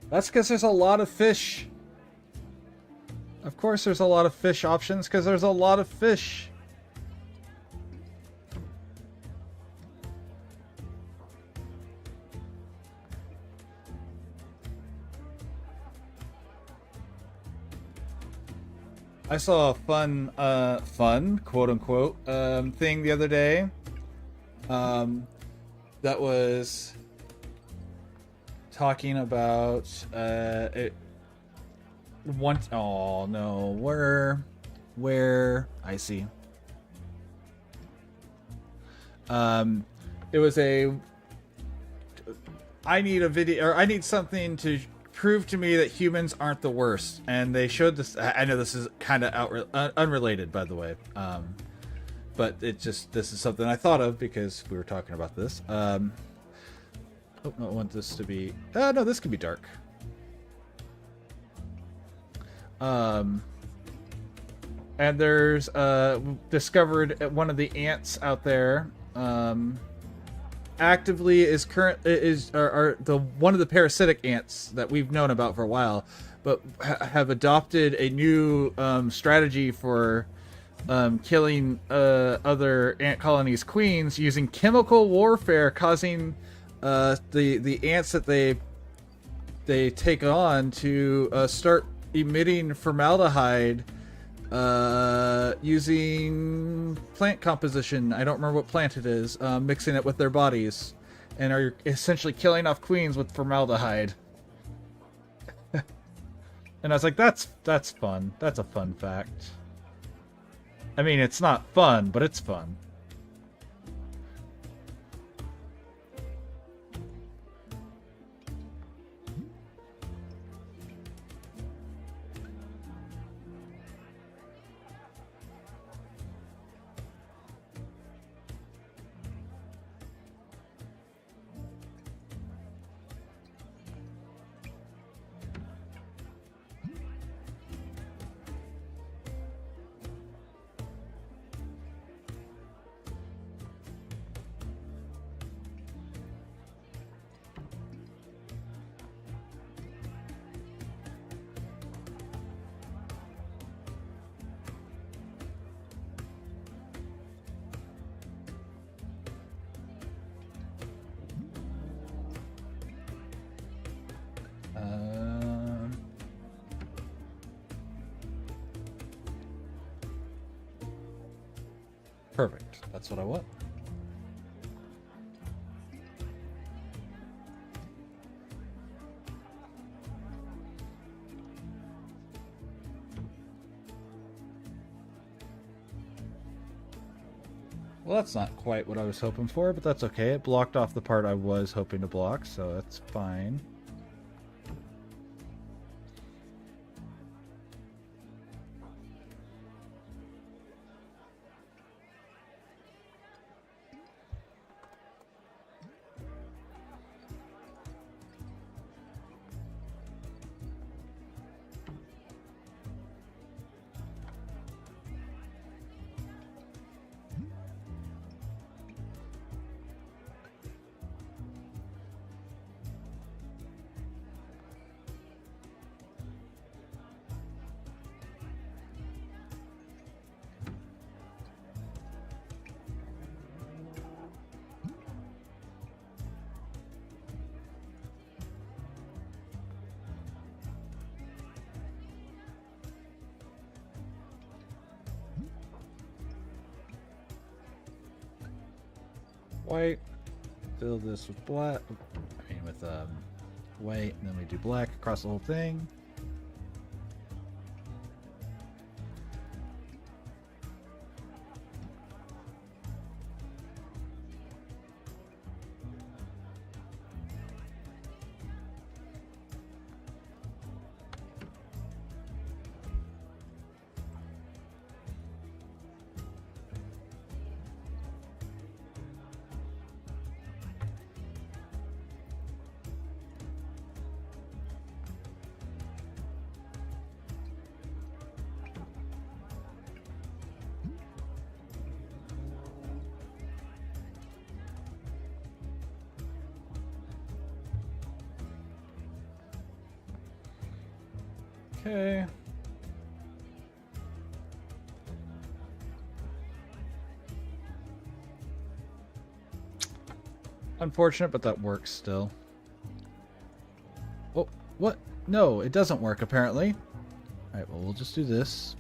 That's because there's a lot of fish. Of course there's a lot of fish options, because there's a lot of fish. I saw a fun, quote unquote, thing the other day. That was talking about it. Oh no, where I see. It was I need a video, or I need something to prove to me that humans aren't the worst. And they showed this. I know this is kind of unrelated, by the way. But this is something I thought of because we were talking about this. Oh, no, I want this to be. No, this can be dark. And there's discovered one of the ants out there. Actively is one of the parasitic ants that we've known about for a while, but have adopted a new strategy for killing other ant colonies' queens using chemical warfare, causing the ants that they take on to start emitting formaldehyde using plant composition. I don't remember what plant it is, mixing it with their bodies, and are essentially killing off queens with formaldehyde. And I was like, that's fun. That's a fun fact. I mean, it's not fun, but it's fun. Perfect. That's what I want. Well, that's not quite what I was hoping for, but that's okay. It blocked off the part I was hoping to block, so that's fine. White, fill this with black, I mean with white, and then we do black across the whole thing. Okay. Unfortunate, but that works still. Oh, what? No, it doesn't work apparently. Alright, well, we'll just do this.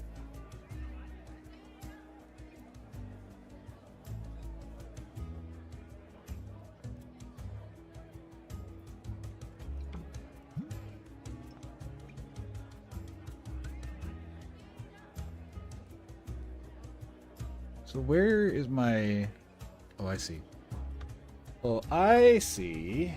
So where is my... Oh, I see. Oh, I see.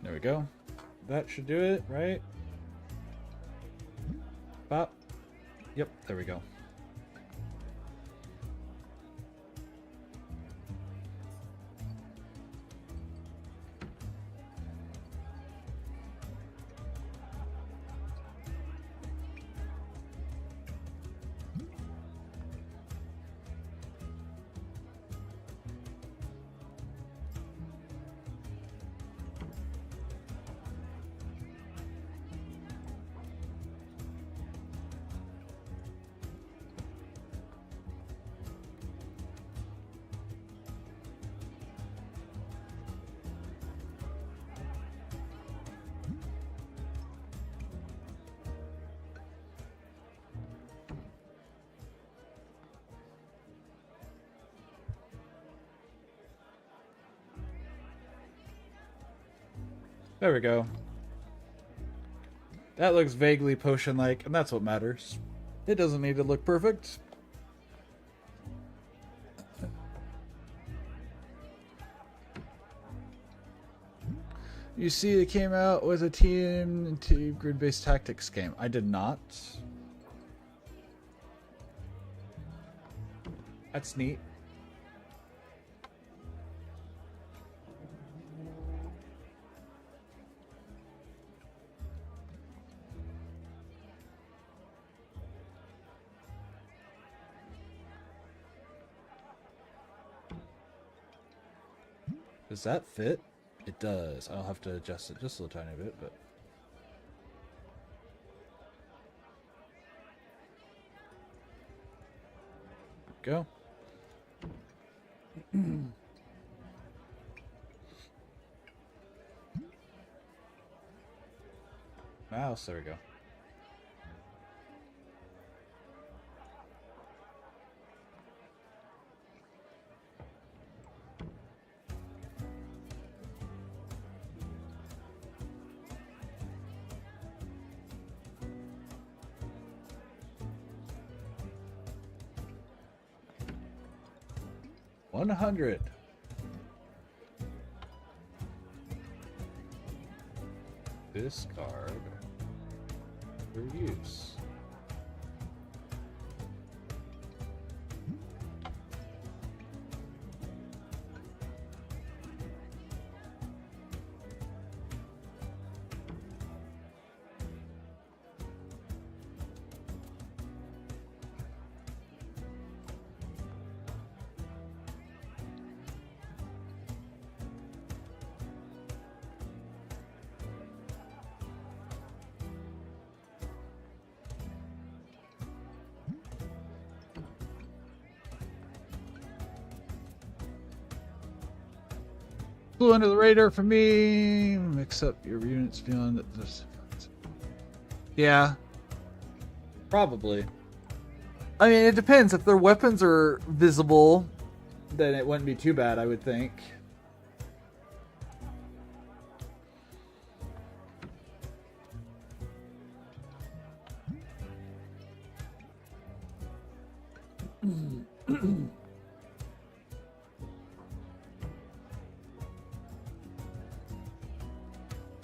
There we go. That should do it, right? Bop. Yep, there we go. There we go. That looks vaguely potion-like, and that's what matters. It doesn't need to look perfect. You see, it came out with a TMT grid-based tactics game. I did not. That's neat. Does that fit? It does. I'll have to adjust it just a little tiny bit, but... Go. Mouse, there we go. $100. Discard for use. Flew under the radar for me. Mix up your units beyond this. Yeah. Probably. I mean, it depends. If their weapons are visible, then it wouldn't be too bad, I would think.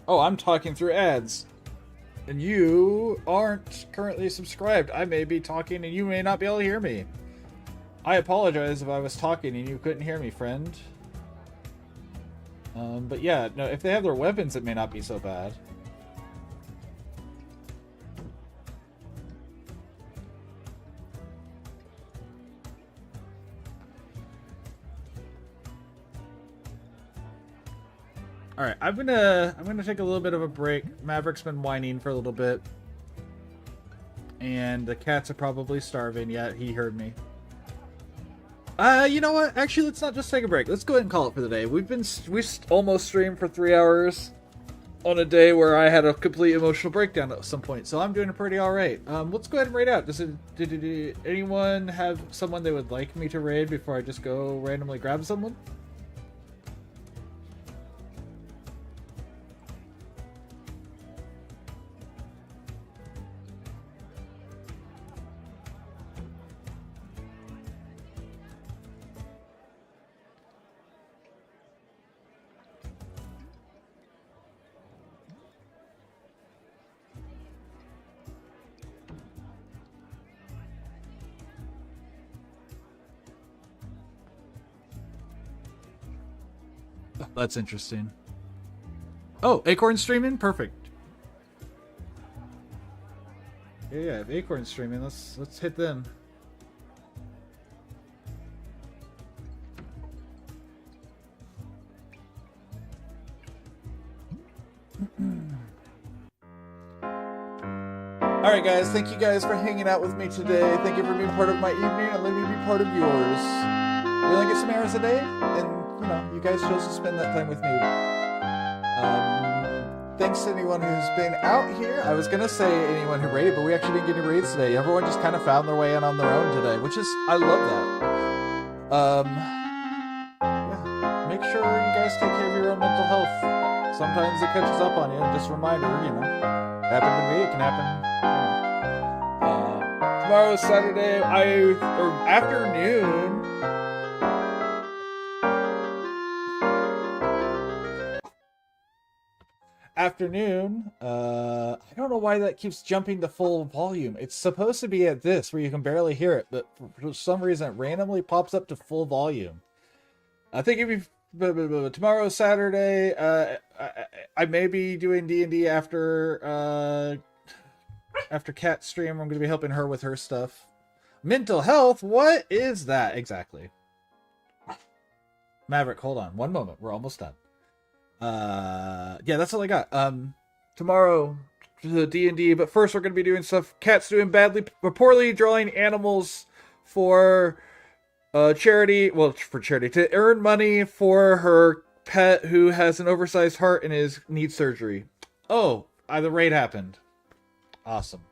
Oh, I'm talking through ads. And you aren't currently subscribed. I may be talking and you may not be able to hear me. I apologize if I was talking and you couldn't hear me, friend. But yeah, no, if they have their weapons, it may not be so bad. All right, I'm gonna take a little bit of a break. Maverick's been whining for a little bit, and the cats are probably starving. Yeah, he heard me. You know what? Actually, let's not just take a break. Let's go ahead and call it for the day. We almost streamed for 3 hours on a day where I had a complete emotional breakdown at some point. So I'm doing pretty all right. Let's go ahead and raid out. Did anyone have someone they would like me to raid before I just go randomly grab someone? That's interesting. Oh, Acorn streaming? Perfect. Yeah, if Acorn streaming, let's hit them. Alright guys, thank you guys for hanging out with me today. Thank you for being part of my evening and letting me be part of yours. We only get some hours a day, and you know, you guys chose to spend that time with me. Thanks to anyone who's been out here. I was gonna say anyone who raided, but we actually didn't get any raids today. Everyone just kind of found their way in on their own today, which is, I love that. Yeah, make sure you guys take care of your own mental health. Sometimes it catches up on you, and just a reminder, you know, happened to me, it can happen. Tomorrow's Saturday, or afternoon. I don't know why that keeps jumping to full volume. It's supposed to be at this where you can barely hear it, but for some reason it randomly pops up to full volume. I think if you tomorrow Saturday, I may be doing D&D after Kat stream. I'm going to be helping her with her stuff. Mental health? What is that exactly? Maverick, hold on one moment. We're almost done. Yeah, that's all I got. Tomorrow the D&D, but first we're going to be doing stuff. Kat's doing poorly drawing animals for charity, to earn money for her pet who has an oversized heart and needs surgery. Oh, the raid happened. Awesome.